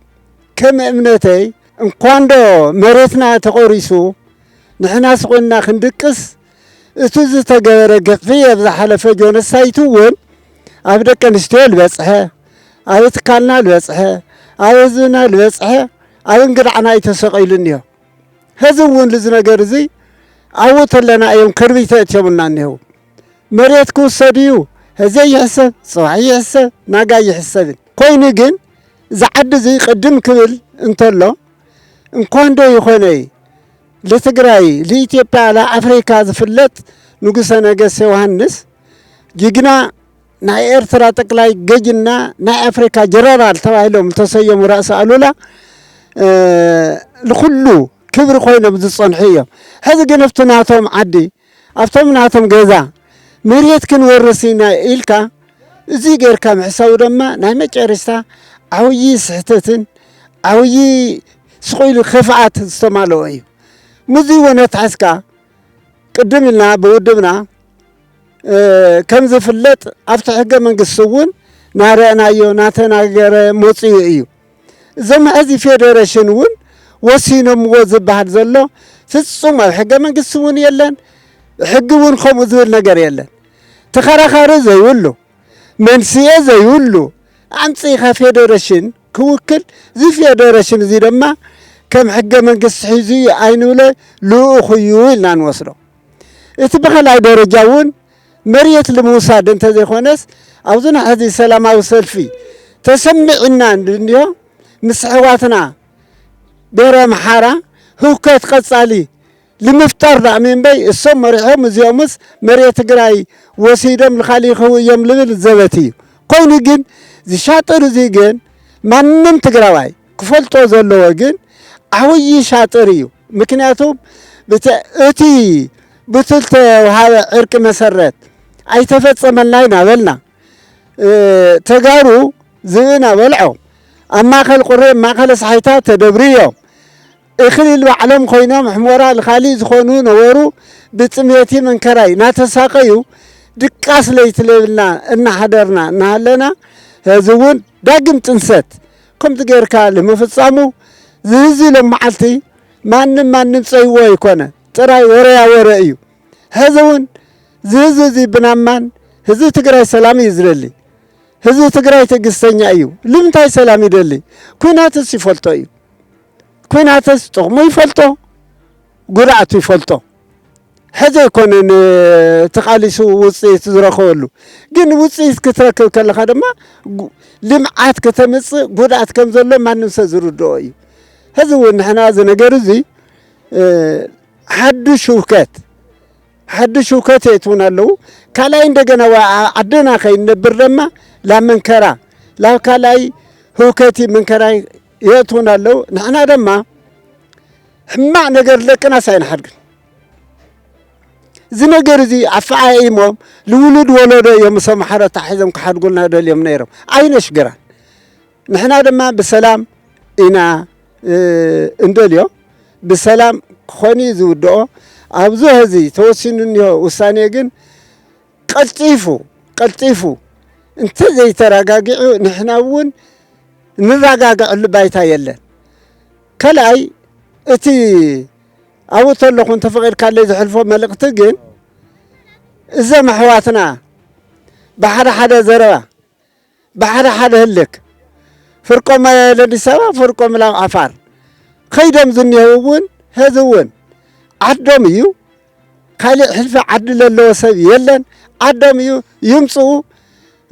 كم امنتي እንኳን ዶ መሬትና ተቆሪሱ ንሕና ስቆና ክንድቅስ እቲ ዝተገበረ ገፍየ ብዝሓለፈ ጆኖሳይት እውን ኣብ ደቂ ኣንስትዮ ዝበፅሐ ኣብ ትካልና ዝበፅሐ ኣብ ህዝብና ዝበፅሐ ኣብ እንግዳዕና ይተሰቂሉ እኒሆ ሕዚ እውን ልዚ ነገር እዚ ኣብኡ ተለና እዮም ከርቢተ እትዮምና እኒሄው መሬት ክውሰድ እዩ ህዘ ይሕሰብ ፅባሕ ይሕሰብ ናጋ ይሕሰብን ኮይኑ ግን ዝዓዲ እዚ ቅድም ክብል እንተሎ እንኳን ዶ ይኾነ ለትግራይ ለኢትዮጵያ ለአፍሪካ ዝፍለጥ ንጉሰ ነገስት ዮሐንስ ጅግና ናይ ኤርትራ ጠቅላይ ገጅና ናይ አፍሪካ ጀነራል ተባሂሎም ተሰየሙ ራስ አሉላ ለኩሉ ክብሪ ኮይኖም ዝጸንሑ እዮም ሕዚ ግን ናቶም ዓዲ ኣብቶም ናቶም ገዛ መሬት ክንወርሲና ኢልካ እዚ ጌርካ ምሕሳቡ ድማ ናይ መጨረስታ ዓውይ ስሕተትን ዓውይ ስቆይሉ ክፍዓት ዝተማለኦ እዩ ሙዚ ወነት ሓስካ ቅድም ኢልና ብውድብና ከም ዝፍለጥ ኣብቲ ሕገ መንግስቲ እውን ናረአናዮ ናተናገረ መፅኡ እዩ እዞም ሕዚ ፌደሬሽን እውን ወሲኖምዎ ዝበሃል ዘሎ ፍጹም ኣብ ሕገ መንግስቲ እውን የለን ሕጊ እውን ከምኡ ዝብል ነገር የለን ተኸራኻሪ ዘይብሉ መንስኤ ዘይብሉ ኣምፂኻ ፌደሬሽን ክውክል እዚ ፌደሬሽን እዚ ድማ ከም ሕገ መንግስቲ ሒዙ ኣይንብለ ልኡኽ እዩ ኢልና ንወስዶ እቲ ብኸላይ ደረጃ እውን መሬት ንምውሳድ እንተዘይኮነስ ኣብዙና ሕዚ ሰላማዊ ሰልፊ ተሰሚዕና እንድንዮ ምስ ሕዋትና ብሔረ ኣምሓራ ህውከት ቀጻሊ لمفتر رأمين بي السم مريحهم زيومس مريت تجراي وسيدم الخالي خويهم لبل الزبتي قوني جن زي شاطر زي جن ما نم تجراي كفلتو زلوا جن عوي شاطريو مكنياتهم بتأتي بتلت وهذا عرق مسرات أي تفت من لاينا ولنا تجارو زينا ولعو أما خل قريب ما خل صحيتات تدبريهم إخلي العالم خوينا محمورا الخالي زخونو نورو بتسميتي من كراي ناتساقيو دكاس ليت لنا إن حضرنا نهلنا هزون داقم تنسات كم تجيركا لمفتصامو زيزي لما عالتي ما نمسيوه يكونه تراي وريا هزون زيزي بنامان هزو تقراي سلامي يزرلي هزو تقراي تقستني أيو لمتاي سلامي دلي كويناتس يفلتو أيو كويناتس تغمو يفلتو قرعتو يفلتو هذا يكون تقاليسو وصيت زرخولو جن وصيت كتركب كل خدمة لمعات كتمص قرعت كم زلو ما ننسى زردو أيو هذا هو نحن هذا نجرزي حد شوكات يتونا له كلا عندنا وعدنا خين برما لا منكرا لا كلاي هوكاتي منكرا يتونا له نحن رما ما نجر لكنا سين حرق زي نجرزي عفاء إمام لولد ولد يوم سمحرة تحزم كحد قلنا هذا اليوم نيرم عينش جرا نحن رما بسلام إنا اندليو بسلام خوني زودو أبزو هذي توصينني وساني جن قلتيفو انت زي تراجعوا نحن ون نراجع البيت يلا كلاي اتي أو طلق وانت فقير كان لي زحلفو ملك تجن إذا محواتنا بحر حدا زرع بحر حدا هلك فرقم لدي سوا فرقم لا عفار خيدم زنيهون هذون عدم يو خالي حلف عدل الله سبي يلن عدم يو يمسو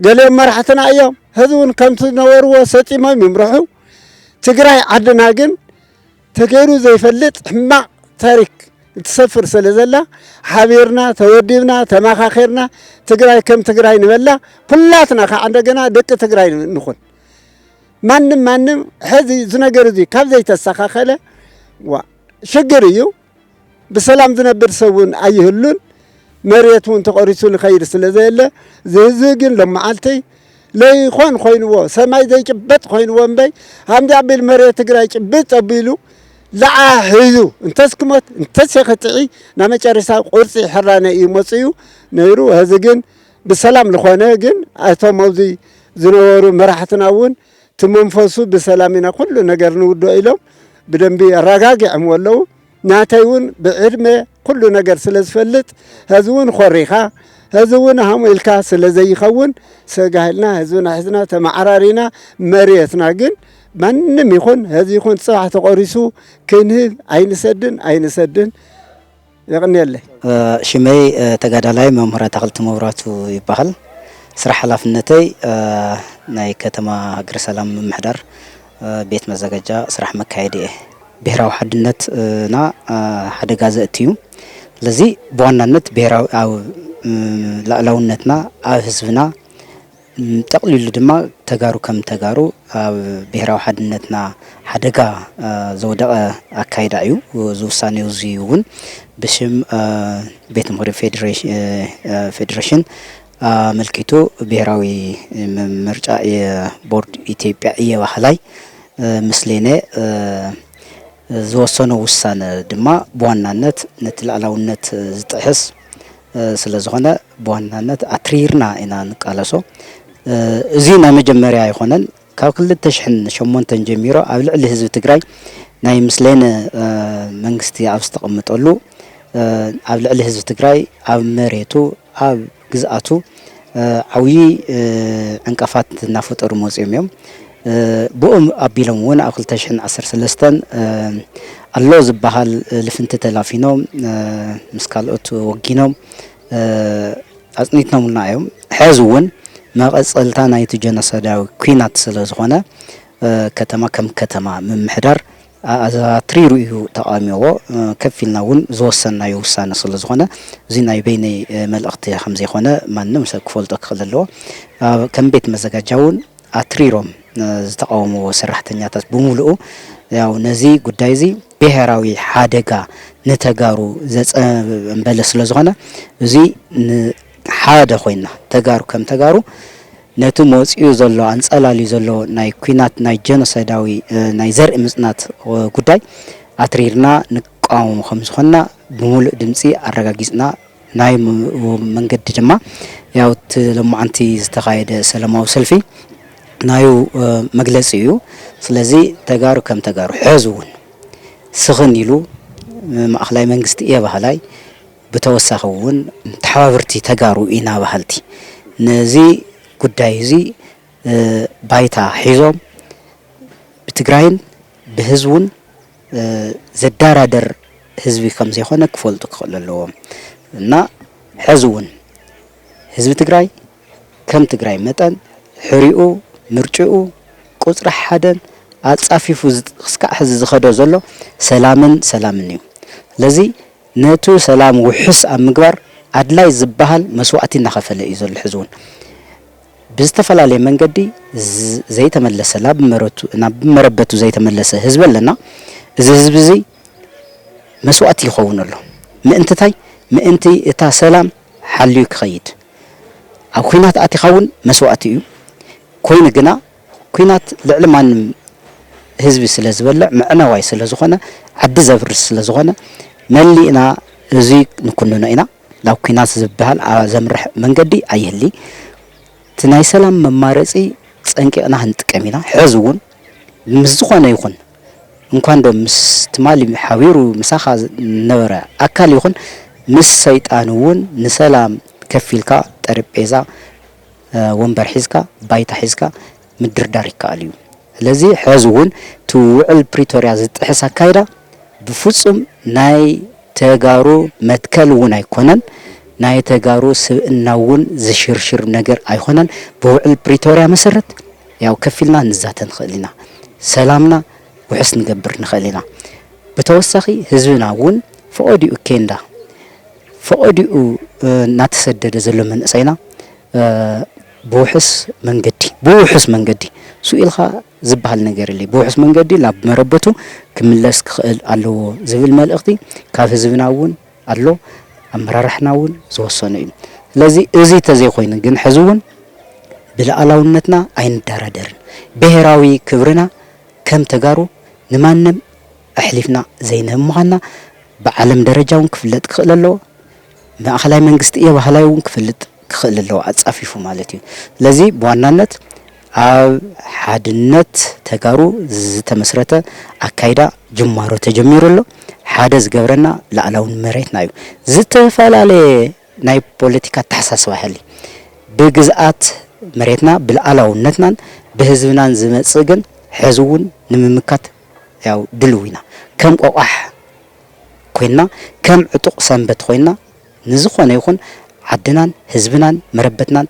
قال مرحتنا أيام هذون كم تنوروا ستي ما يمرحوا تقرأ عدنا جن تغيروا زي فلت حما تارك تسفر سلزلا حبيرنا تودينا تماخاخرنا تقرأ كم تقرأ نبلا كلاتنا عندنا دك تقرأ نخون مانم هذه زنجرزي كيف زي تسخخله وشجريو بسلام ذنبر سوون أيهلون مريتون تقريسون خير سلزلا زيزجن لما عالتي لا يخون خوينوا سماي زي جبت خوينوا بي هم جاب المريت تقرأ جبت أبيلو لا هيزو انت سكمت انت سيختعي نما جارسا قرصي حرانا يمصيو نيرو هزجن بسلام لخوانا جن أتو موزي زنورو مرحتنا ون ትመንፈሱ በሰላምና ኩሉ ነገር ንውዶ ኢሎም ብደንቢ ረጋግዕም ወለው ናተይውን ብዕድመ ኩሉ ነገር ስለዝፈልጥ ህዝቡን ኮሪኻ ህዝቡን ሃሙልካ ስለዘይኸውን ሰጋህልና ህዝቡና ሕዝና ተማዓራሪና መሬትና ግን ማንም ይኹን ህዝብ ይኹን ጽባሕ ተቆሪሱ ክንህብ አይንሰድን يغنيله شمي تجادلاي ممهرة تغلط موراتو يبهل سرح حلافنتي ناي كتما هجر سلام محدر بيت مزاجة سرح مكايدي بهراو حدنت نا حد جازتيو لذي بوانا نت بهراو أو لا لونتنا أو حزبنا تقليل دما تجارو كم تجارو بهراو حدنتنا حدقة زودا أكيد أيو وزوساني وزيون بشم بيت مهر فيدريشن ملكيتو بهراوي مرجع بورد إثيوبيا وحلاي مسلينة زوسانو وسانة دما بوانا نت العلاونة زتحس سلزغنا بوانا نت أتريرنا إنا نقالسو زينا مجمريا يخونن كل التشحن شمون تنجميرو أبلع لهزو تقراي ناي مسلين منغستي عبستقمت أولو أبلع لهزو تقراي أب مريتو أب جزءاتو عوي انقفات نافوت أرموز يوم بوم أبيلون وانا أقل تشحن عصر سلستان اللوز بحال لفنت تلافينو مسكالوت وقينو أزنيتنا منا يوم حازوون ما قصلتنا يتجنا صداو كينات سلزغنا كتما كم كتما من محدر أذا تريرو تقاميو كفيلنا ون زوسنا يوسنا سلزغنا زينا يبيني ملأختي خمسة خنا ما نمسك فولتك خللو كم بيت مزاج جاون أتريروم تقامو سرحتني تاس بمولو ياو نزي قدايزي بهراوي حادقة نتجارو زت مبلس سلزغنا زي حاده خوينا تجارو كم تجارو نتو موت يوزلو أنسألالي زلو ناي كوينات ناي جنوسايداوي ناي زر إمزنات وقداي أتريرنا نقاوم خمس خنا بمول دمسي الرجاجيزنا ناي منقد جمع ياو لما أنتي استقايد سلامة وسلفي نايو مجلسيو سلزي تجارو كم تجارو حزون سخنيلو ما أخلاي منقست إيه بهلاي بتوسخون تحاورتي تجارو إنا بهالتي نزي قدايزي بايتا حيزوم بتجراين بهزون زدارة در هزبي خمسة خونك فولتك خللهم نا حزون هزب تجراي كم تجراي متن حريقو مرجعو قطر حدن أتصافيفو خسكا حز خدو زلو سلامن لذي نتو سلام وحس أمجبر أدلاي زبهال مسوعتي نخفل إيزول الحزون بستفعل من قدي زي تملس لاب مربتو زي تملس هزب لنا هزب زي مسوعتي يخون له ما أنتي إتا سلام حليك خيد أو كينات أتي خون مسوعتي كوين جنا كينات لعلمان هزب سلزبلع معنا واي سلزخنا عد زفر سلزخنا ملينا زي نكوننا إنا لو كنا زبهال زمرح من قدي أيهلي تناي سلام ممارسي أنك أنا هنت كمينا حزون مزخنا يكون إن كان ده مستمالي حويرو مساخة نورا أكل يكون مس سيد أنون نسلام كفيلكا تربيزا ومبر حزكا بايت حزكا مدرداري كاليو لذي حزون توعل بريتوريا زت حسا كايدا بفصم ناي تجارو متكلون أيقونن ناي تجارو سناون زشرشر نجر أيقونن بوعل بريتوريا مسرت ياو كفيلنا نزات نخلينا سلامنا وحسن جبر نخلينا بتوسخي هزونا ون فأوديو كيندا فأوديو ناتسدد زلمن سينا بوحس من قدي سؤالها زبال نجار اللي بوحس من قدي لاب مربته كملس قالوا زبل مال أختي كاف زبناون قالوا أمررحناون زوصنين لذي إزي تزيخوين جن حزون بلا ألاونتنا عين دردر بهراوي كبرنا كم تجارو نمانم أحلفنا زين معنا بعلم درجة كفلت خللو ما أخلاي من قست إيه وهلايون كفلت خللو أتصافيفو مالتي لذي بوانانت ኣብ ሓድነት ተጋሩ ዝተመስረተ ኣካይዳ ጅማሮ ተጀሚሩሎ ሓደ ዝገብረና ላዕላውን መሬትና እዩ ዝተፈላለየ ናይ ፖለቲካ ተሓሳስባ ሕሊ ብግዝኣት መሬትና ብላዕላውነትናን ብህዝብናን ዝመጽእ ግን ሕዚ እውን ንምምካት ያው ድልው ኢና ከም ቆቋሕ ኮይና ከም ዕጡቕ ሰንበት ኮይና ንዝኾነ ይኹን ዓድናን ህዝብናን መረበትናን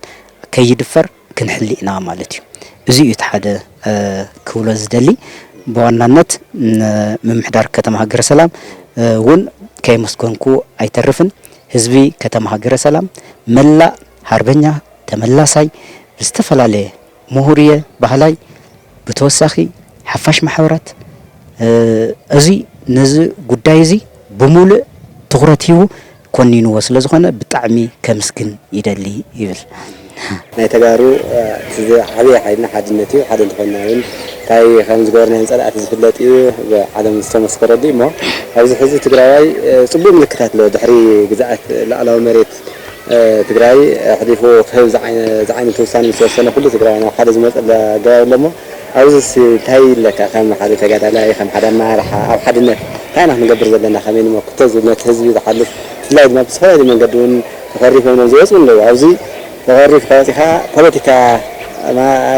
ከይድፈር ክንሕሊ ኢና ማለት እዩ እዚ እዩ ሓደ ክብሎ ዝደሊ በዋናነት ምምሕዳር ከተማ ሃገረ ሰላም እውን ከይመስገንኩ ኣይተርፍን ህዝቢ ከተማ ሃገረ ሰላም መላእ ሃርበኛ ተመላሳይ ዝተፈላለዩ ምሁርየ ባህላይ ብተወሳኺ ሓፋሽ ማሕበራት እዚ ነዚ ጉዳይ እዚ ብሙሉእ ትኹረት ሂቡ ኮኒንዎ ስለ ዝኾነ ብጣዕሚ ከምስግን ይደሊ ይብል ናይ ተጋሩ እዚ ዓብይ ሓይልና ሓድነት እዩ ሓደ እንትኾና እውን እንታይ ከም ዝገበርና ፀላእቲ ዝፍለጥ እዩ ብዓለም ዝተመስከረሉ እሞ ኣብዚ ሕዚ ትግራዋይ ፅቡቅ ምልክታት ኣሎ ድሕሪ ግዝኣት ላዕላዊ መሬት ትግራይ ሕሊፉ ክህብ ዝዓይነት ውሳነ ዝተወሰነ ኩሉ ትግራይ ናብ ሓደ ዝመፀለ ገባብ ኣሎ እሞ ኣብዚ እንታይ ለካ ከም ሓደ ተጋዳላይ ከም ሓደ ኣመራርሓ ኣብ ሓድነት እንታይ ኢና ክንገብር ዘለና ከመይ ንመክቶ ዝነት ህዝቢ ዝሓልፍ ብፍላይ ድማ ብዝተፈላለየ መንገዲ እውን ተኸሪፎም እዮም ዝወፁ ኣለዉ ኣብዚ ተኸሪፍ ከወፂኻ ፖለቲካ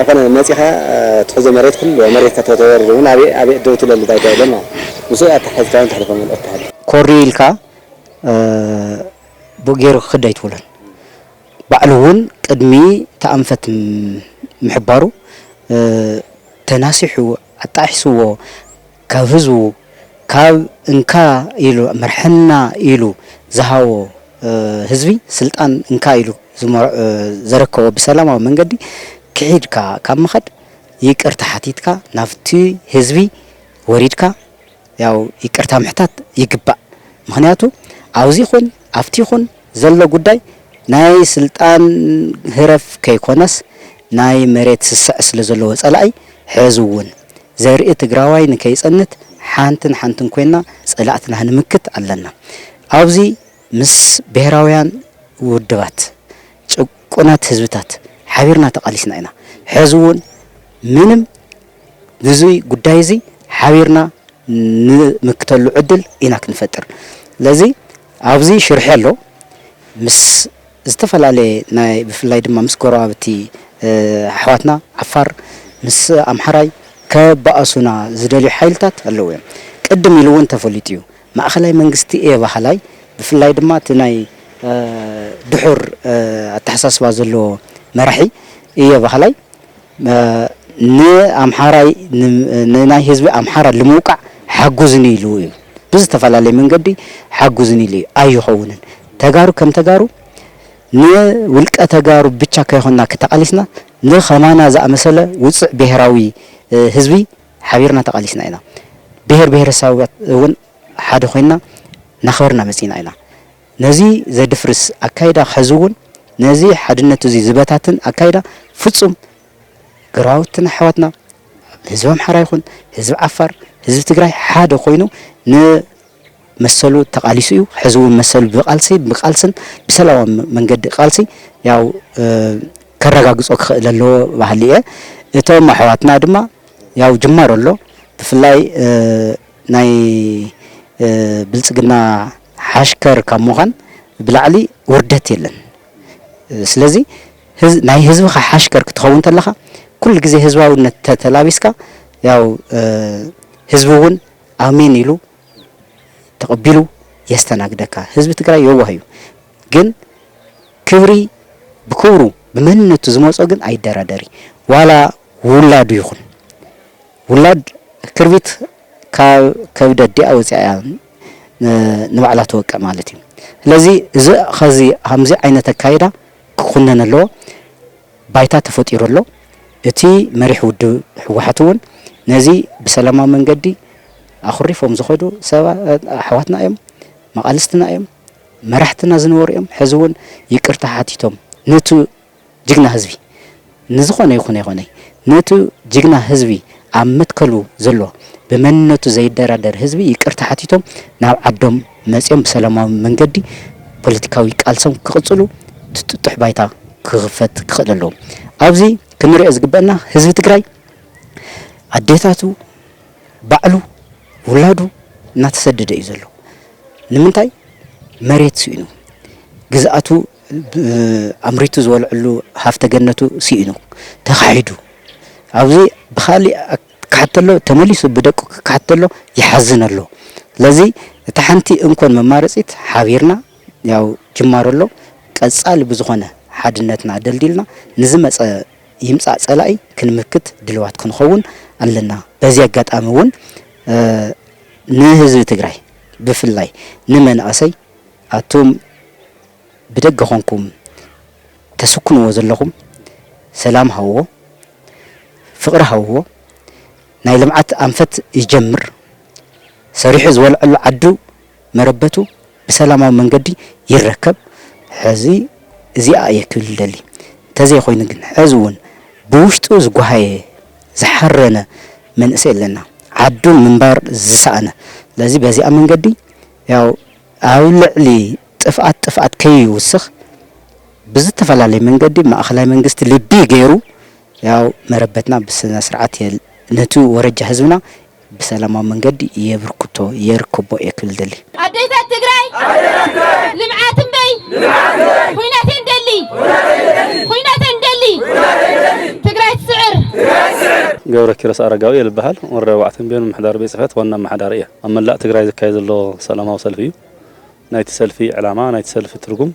ይኮነ መፂኻ ትሕዞ መሬት ኩሉ መሬት ከተወርድ እውን ኣበይ ደው ትለሉ ባይታ የለና ምስኡ ኣተሓዝካ እውን ተሕልፎም መልእኽቲ ሃሊ ኮሪ ኢልካ ብገይሩ ክክድ ኣይትብሎን ባዕሉ እውን ቅድሚ ተኣንፈት ምሕባሩ ተናሲሑ ኣጣሒስዎ ካብ ህዝቡ ካብ እንካ ኢሉ መርሐና ኢሉ ዝሃቦ ህዝቢ ስልጣን እንካ ኢሉ ዘረከቦ ብሰላማዊ መንገዲ ክዒድካ ካብ ምኸድ ይቅርታ ሓቲትካ ናብቲ ህዝቢ ወሪድካ ያው ይቅርታ ምሕታት ይግባእ ምክንያቱ ኣብዚ ይኹን ኣብቲ ይኹን ዘሎ ጉዳይ ናይ ስልጣን ህረፍ ከይኮነስ ናይ መሬት ስስዕ ስለ ዘለዎ ፀላኢ ሕዚ እውን ዘርኢ ትግራዋይ ንከይፀንት ሓንትን ኮይና ፀላእትና ንምክት ኣለና ኣብዚ ምስ ብሄራውያን ውድባት ጭቁናት ህዝብታት ሓቢርና ተቃሊስና ኢና ሕዚ እውን ምንም ብዙ ጉዳይ እዚ ሓቢርና ንምክተሉ ዕድል ኢና ክንፈጥር ለዚ ኣብዚ ሽርሕ ኣሎ ምስ ዝተፈላለዩ ናይ ብፍላይ ድማ ምስ ጎረባብቲ ኣሕዋትና ዓፋር ምስ ኣምሓራይ ከበኣሱና ዝደልዩ ሓይልታት ኣለዉ እዮም ቅድም ኢሉ እውን ተፈሊጡ እዩ ማእኸላይ መንግስቲ እየ ባህላይ ብፍላይ ድማ እቲ ናይ ድሑር ኣተሓሳስባ ዘለዎ መራሒ እየ ባህላይ ንኣምሓራይ ንናይ ህዝቢ ኣምሓራ ልምውቃዕ ሓጉዝኒ ኢሉ እዩ ብዝተፈላለየ መንገዲ ሓጉዝኒ ኢሉ እዩ ኣይኸውንን ተጋሩ ከም ተጋሩ ንውልቀ ተጋሩ ብቻ ከይኾንና ከተቃሊስና ንኸማና ዝኣመሰለ ውፅእ ብሄራዊ ህዝቢ ሓቢርና ተቃሊስና ኢና ብሄረሰባት እውን ሓደ ኮይና ናኸበርና መፂና ኢና ነዚ ዘድፍርስ ኣካይዳ ሕዚ እውን ነዚ ሓድነት እዚ ዝበታትን ኣካይዳ ፍጹም ገራውትና ኣሕዋትና ህዝቢ ኣምሓራ ይኹን ህዝቢ ዓፋር ህዝቢ ትግራይ ሓደ ኮይኑ ንመሰሉ ተቃሊሱ እዩ ሕዚ እውን መሰሉ ብቃልስን ብሰላማዊ መንገዲ ቃልሲ ያው ከረጋግጾ ክኽእል ኣለዎ ባህሊ እየ እቶም ኣሕዋትና ድማ ያው ጅማሮ ኣሎ ብፍላይ ናይ ብልጽግና ሓሽከር ካብ ምዃን ብላዕሊ ውርደት የለን ስለዚ ናይ ህዝብኻ ሓሽከር ክትኸውን ተለኻ ኩሉ ግዜ ህዝባውነት ተተላቢስካ ያው ህዝቢ እውን ኣሜን ኢሉ ተቐቢሉ የስተናግደካ ህዝቢ ትግራይ የዋህ እዩ ግን ክብሪ ብክብሩ ብመንነቱ ዝመጾ ግን ኣይደራደሪ ዋላ ውላዱ ይኹን ውላድ ክርቢት ካብ ከብደት ዲኣ ወፂኣ ንባዕላ ተወቀ ማለት እዩ ስለዚ እዚ ኸዚ ከምዚ ዓይነት ኣካይዳ ክኩነን ኣለዎ ባይታ ተፈጢሩ ኣሎ እቲ መሪሕ ውድብ ሕወሓት እውን ነዚ ብሰላማዊ መንገዲ ኣኽሪፎም ዝኸዱ ሰባት ኣሕዋትና እዮም መቃልስትና እዮም መራሕትና ዝነበሩ እዮም ሕዚ እውን ይቅርታ ሓቲቶም ነቲ ጅግና ህዝቢ ንዝኾነ ይኹን ኣይኮነይ ነቲ ጅግና ህዝቢ ኣብ መትከሉ ዘሎ ብመንነቱ ዘይደራደር ህዝቢ ይቅርታ ሓቲቶም ናብ ዓዶም መፅኦም ብሰላማዊ መንገዲ ፖለቲካዊ ቃልሶም ክቕፅሉ ትጥሕ ባይታ ክኽፈት ክኽእል ኣለዎ ኣብዚ ክንሪኦ ዝግበአና ህዝቢ ትግራይ ኣዴታቱ ባዕሉ ውላዱ እናተሰደደ እዩ ዘሎ ንምንታይ መሬት ሲኢኑ ግዝኣቱ ኣምሪቱ ዝበልዕሉ ሃፍተ ገነቱ ሲኢኑ ተኻሒዱ ኣብዚ ብኻሊእ ክሓተሎ ተመሊሱ ብደቁ ክሓተሎ ይሓዝን ኣሎ ስለዚ እቲ ሓንቲ እንኮን መማረፂት ሓቢርና ያው ጅማሮ ኣሎ ቀጻሊ ብዝኾነ ሓድነትና ደልዲልና ንዝመፀ ይምፃእ ፀላኢ ክንምክት ድልዋት ክንኸውን ኣለና በዚ ኣጋጣሚ እውን ንህዝቢ ትግራይ ብፍላይ ንመናእሰይ ኣቶም ብደገ ኾንኩም ተስኩንዎ ዘለኹም ሰላም ሃዎ ፍቕሪ ሃዎ ናይ ልምዓት ኣንፈት ይጀምር ሰሪሑ ዝበልዐሉ ዓዱ መረበቱ ብሰላማዊ መንገዲ ይረከብ ሕዚ እዚኣ እየ ክብል ደሊ እንተዘይኮይኑ ግን ሕዚ እውን ብውሽጡ ዝጓሃየ ዝሓረነ መንእሰይ ኣለና ዓዱ ምንባር ዝሰኣነ ስለዚ በዚኣ መንገዲ ያው ኣብ ልዕሊ ጥፍኣት ከይውስኽ ብዝተፈላለየ መንገዲ ማእኸላይ መንግስቲ ልቢ ገይሩ ያው መረበትና ብስነ ስርዓት ነቱ ወረጃ ህዝብና بسلام من قد يبركتو يركبو يكل دلي أديت التجري لمعات بي خويناتين دلي خويناتين دلي تجري السعر جورا كيرس أرجعوا البحال والروعتين بين محضر بيسفات وانا محضرية أما لا تجري زكايز الله سلامة وسلفي نايت سلفي علامة نايت سلفي ترجم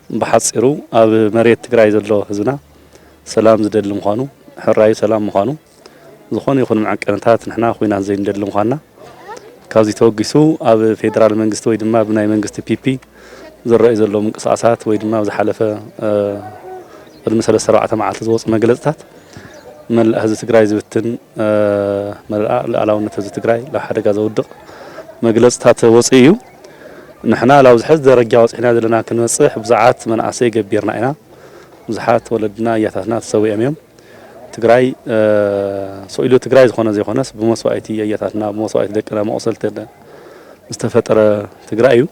بحصيرو أب مريت تجري الله هزنا سلام زد المخانو حراي سلام مخانو زخون يكون معك أنتات نحنا خوينا زين دلهم خانا كازي توقيسو أب فيدرال منجست ويدما بناي منجست بي زرائز اللو من قصاصات ويدما وزحلفة المسألة السرعة مع تزوص مجلسات مل هذا تجراي زبتن مل العلاونة هذا تجراي لا حدا جاز ودق مجلسات وصيو نحنا لو زحز درجة وصينا دلنا كنصح بزعات من عسى جبيرنا هنا زحات ولدنا يتهنا تسوي أميم تجراي سئلوا تجراي زخنا زي خناس بمسوائتي يتاتنا بمسوائت دكنا ما وصلت استفتر تجرايو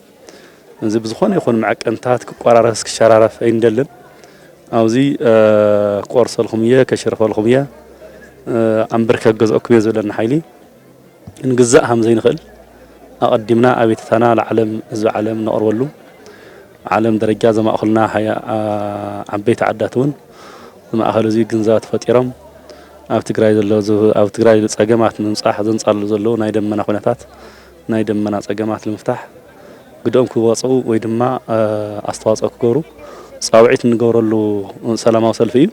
زي بزخنا يكون معك أنتات كقرارس كشرارف أين دلن أو زي قرص الخمية كشرف الخمية أمبرك الجزء كبير زلنا حيلي نجزء هم زين خل أقدمنا أبي تثنا العالم زو عالم نقرولو عالم درجة زي ما أخلنا حيا عبيت عداتون ما أخلو زي جنزات فتيرم أو تجراي زلوا أو تجراي صجمات من صح زنصار زلوا نايدم من أخونتات نايدم من صجمات المفتاح قدام كواسو ويدم ما أستواص أكورو صاوعت نجور له سلام وسلفي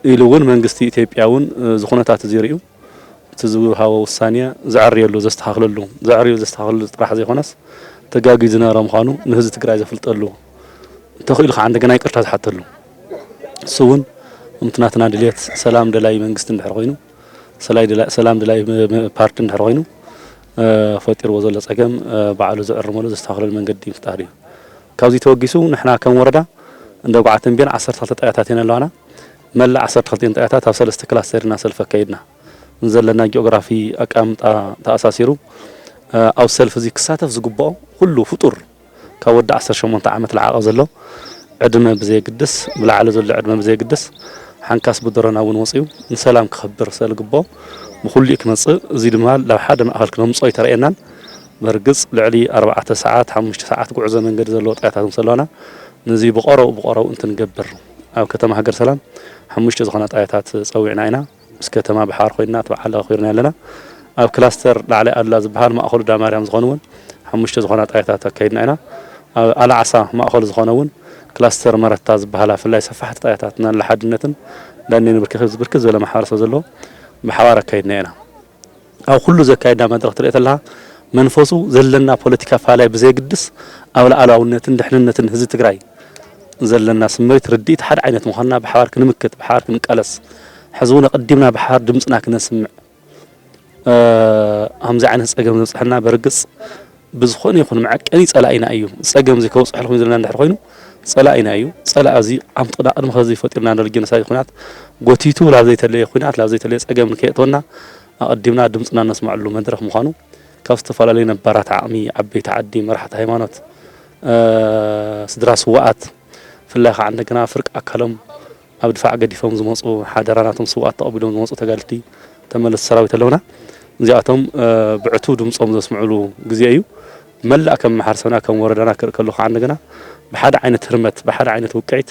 يلون من قستي تبيعون زخونتات زيريو تزوج هوا الثانية زعري له زستحقل له زعري زستحقل راح زي خناس تجاجي زنا رام خانو نهز تجراي زفلت له تخيل عندك نايك أرتاز حتى له سون متناتنا دليت سلام دلاي منجست نحرقينو سلام دلاي بارت نحرقينو فطير وزول صقم بعلو زعر مولو زستاخل المنقد مفتاحي كاوزي توقيسو نحنا كم وردا عند قعتن بين 10 طياتاتنا لنا ملا 10 طياتات توصل استكلاسيرنا سلف كيدنا نزلنا جغرافي اقام تاساسيرو او سلف زي كساتف زغبو كله فطور كود 18 عامه العاقه زلو عدمه بزي قدس بلعل زل عدمه بزي قدس حنكاس بدرنا ون وصيو نسلام كخبر سلغبو بكل يكمص زيد مال لو حدا ما اخلك نمصي ترينا برقص لعلي 4 ساعات 5 ساعات قعزه منقد زلو طياتهم سلونا نزي بقرو انت نقبر او كتما هاجر سلام 5 زخنا طياتات صوينا عينا بس كتما بحار خوينا تبعل اخيرنا لنا او كلاستر لعلي الله زبحال ما اخذ داماريام زخنون 5 زخنا طياتات كيدنا عينا على عصا ما اخذ زخنون كلاستر مرتاز بحالا فلاي صفحت طياتاتنا لحدنتن لاني بركز ولا محارس زلو بحوار كيدنا هنا او كل زكايدا مدرك تريت لها منفوسو زلنا بوليتيكا فالاي بزي قدس او لاعلاونتن دحننتن هز تجراي زلنا سميت رديت حد عينت مخنا بحوار كنمكت بحوار كنقلس حزونا قدمنا بحوار دمصنا كنسمع همز عين صقم نصحنا برقص بزخون يكون معك اني صلاينا ايو صقم زي كوصح لكم زلنا ندحر خوينو صلاينا ايو صلا ازي عم طدا قدم خزي فطيرنا نرجنا ساي خنات غوتيتو لا زي تلي خنات لا زي تلي صقم كيتونا قدمنا دمصنا نسمع له مدرخ مخانو كاستفال لنا برات عمي عبي تعدي مرحة هيمانات سدراس وقت في الله عندنا فرق أكلم ኣብ ድፋዕ ገዲፎም ዝመፁ ሓደራናቶም ስዋኣት ተቐቢሎም ዝመፁ ተጋልቲ ተመለስ ሰራዊት ኣለውና እዚኣቶም ብዕቱ ድምፆም ዘስምዕሉ ግዜ እዩ መላእ ከም ማሕበረሰብና ከም ወረዳና ክርኢ ከለኹ እንደገና ብሓደ ዓይነት ህርመት ብሓደ ዓይነት ውቅዒት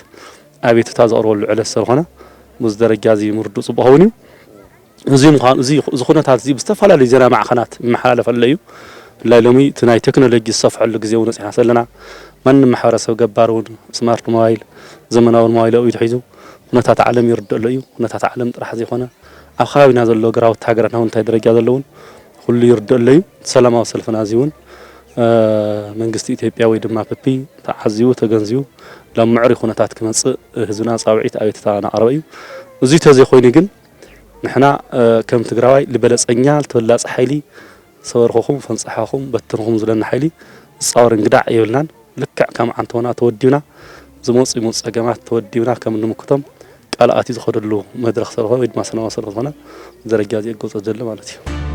ኣቤቱታ ዘቕርበሉ ዕለት ስለኾነ ምስ ደረጃ እዚ ምርዱእ ፅቡቅ ኸውን እዩ እዚ ኩነታት እዚ ብዝተፈላለዩ ዜና ማዕኸናት ይመሓላለፈሉ እዩ ብፍላይ ሎሚ እቲ ናይ ቴክኖሎጂ ዝሰፍሐሉ ግዜ እውን በፂሕና ዘለና ማንም ማሕበረሰብ ገባር እውን ስማርት ሞባይል ዘመናዊ ሞባይል ኣብ ኢዱ ሒዙ ኩነታት ዓለም ይርድአሉ እዩ ኩነታት ዓለም ጥራሕ ዘይኮነ ኣብ ከባቢና ዘሎ ግራውቲ ሃገርና እውን እንታይ ደረጃ ዘለውን ኩሉ ይርድአሉ እዩ ሰላማዊ ሰልፍና እዚ እውን መንግስቲ ኢትዮጵያ ወይ ድማ ፕፒ ተዓዝዩ ተገንዝዩ ላብ ምዕሪ ኩነታት ክመጽእ ህዝብና ጻውዒት ኣቤቱታ ናቕረበ እዩ እዚ ተዘይኮይኑ ግን ንሕና ከም ትግራዋይ ልበለጸኛ ልተበላጽ ሓይሊ ሰበርኹም ፈንጽሓኹም በትንኹም ዝለና ሓይሊ ጻወር እንግዳዕ የብልናን ልክዕ ከም ዓንተውና ተወዲብና ዝመጽ ጸገማት ተወዲብና ከም ንምክቶም ቃልኣት ዝኸደሉ መድረኽ ሰልፎ ወይ ድማ ሰላማዊ ሰልፎ ዝኾነ ደረጃ እዚ ይገውጽ ዘሎ ማለት እዩ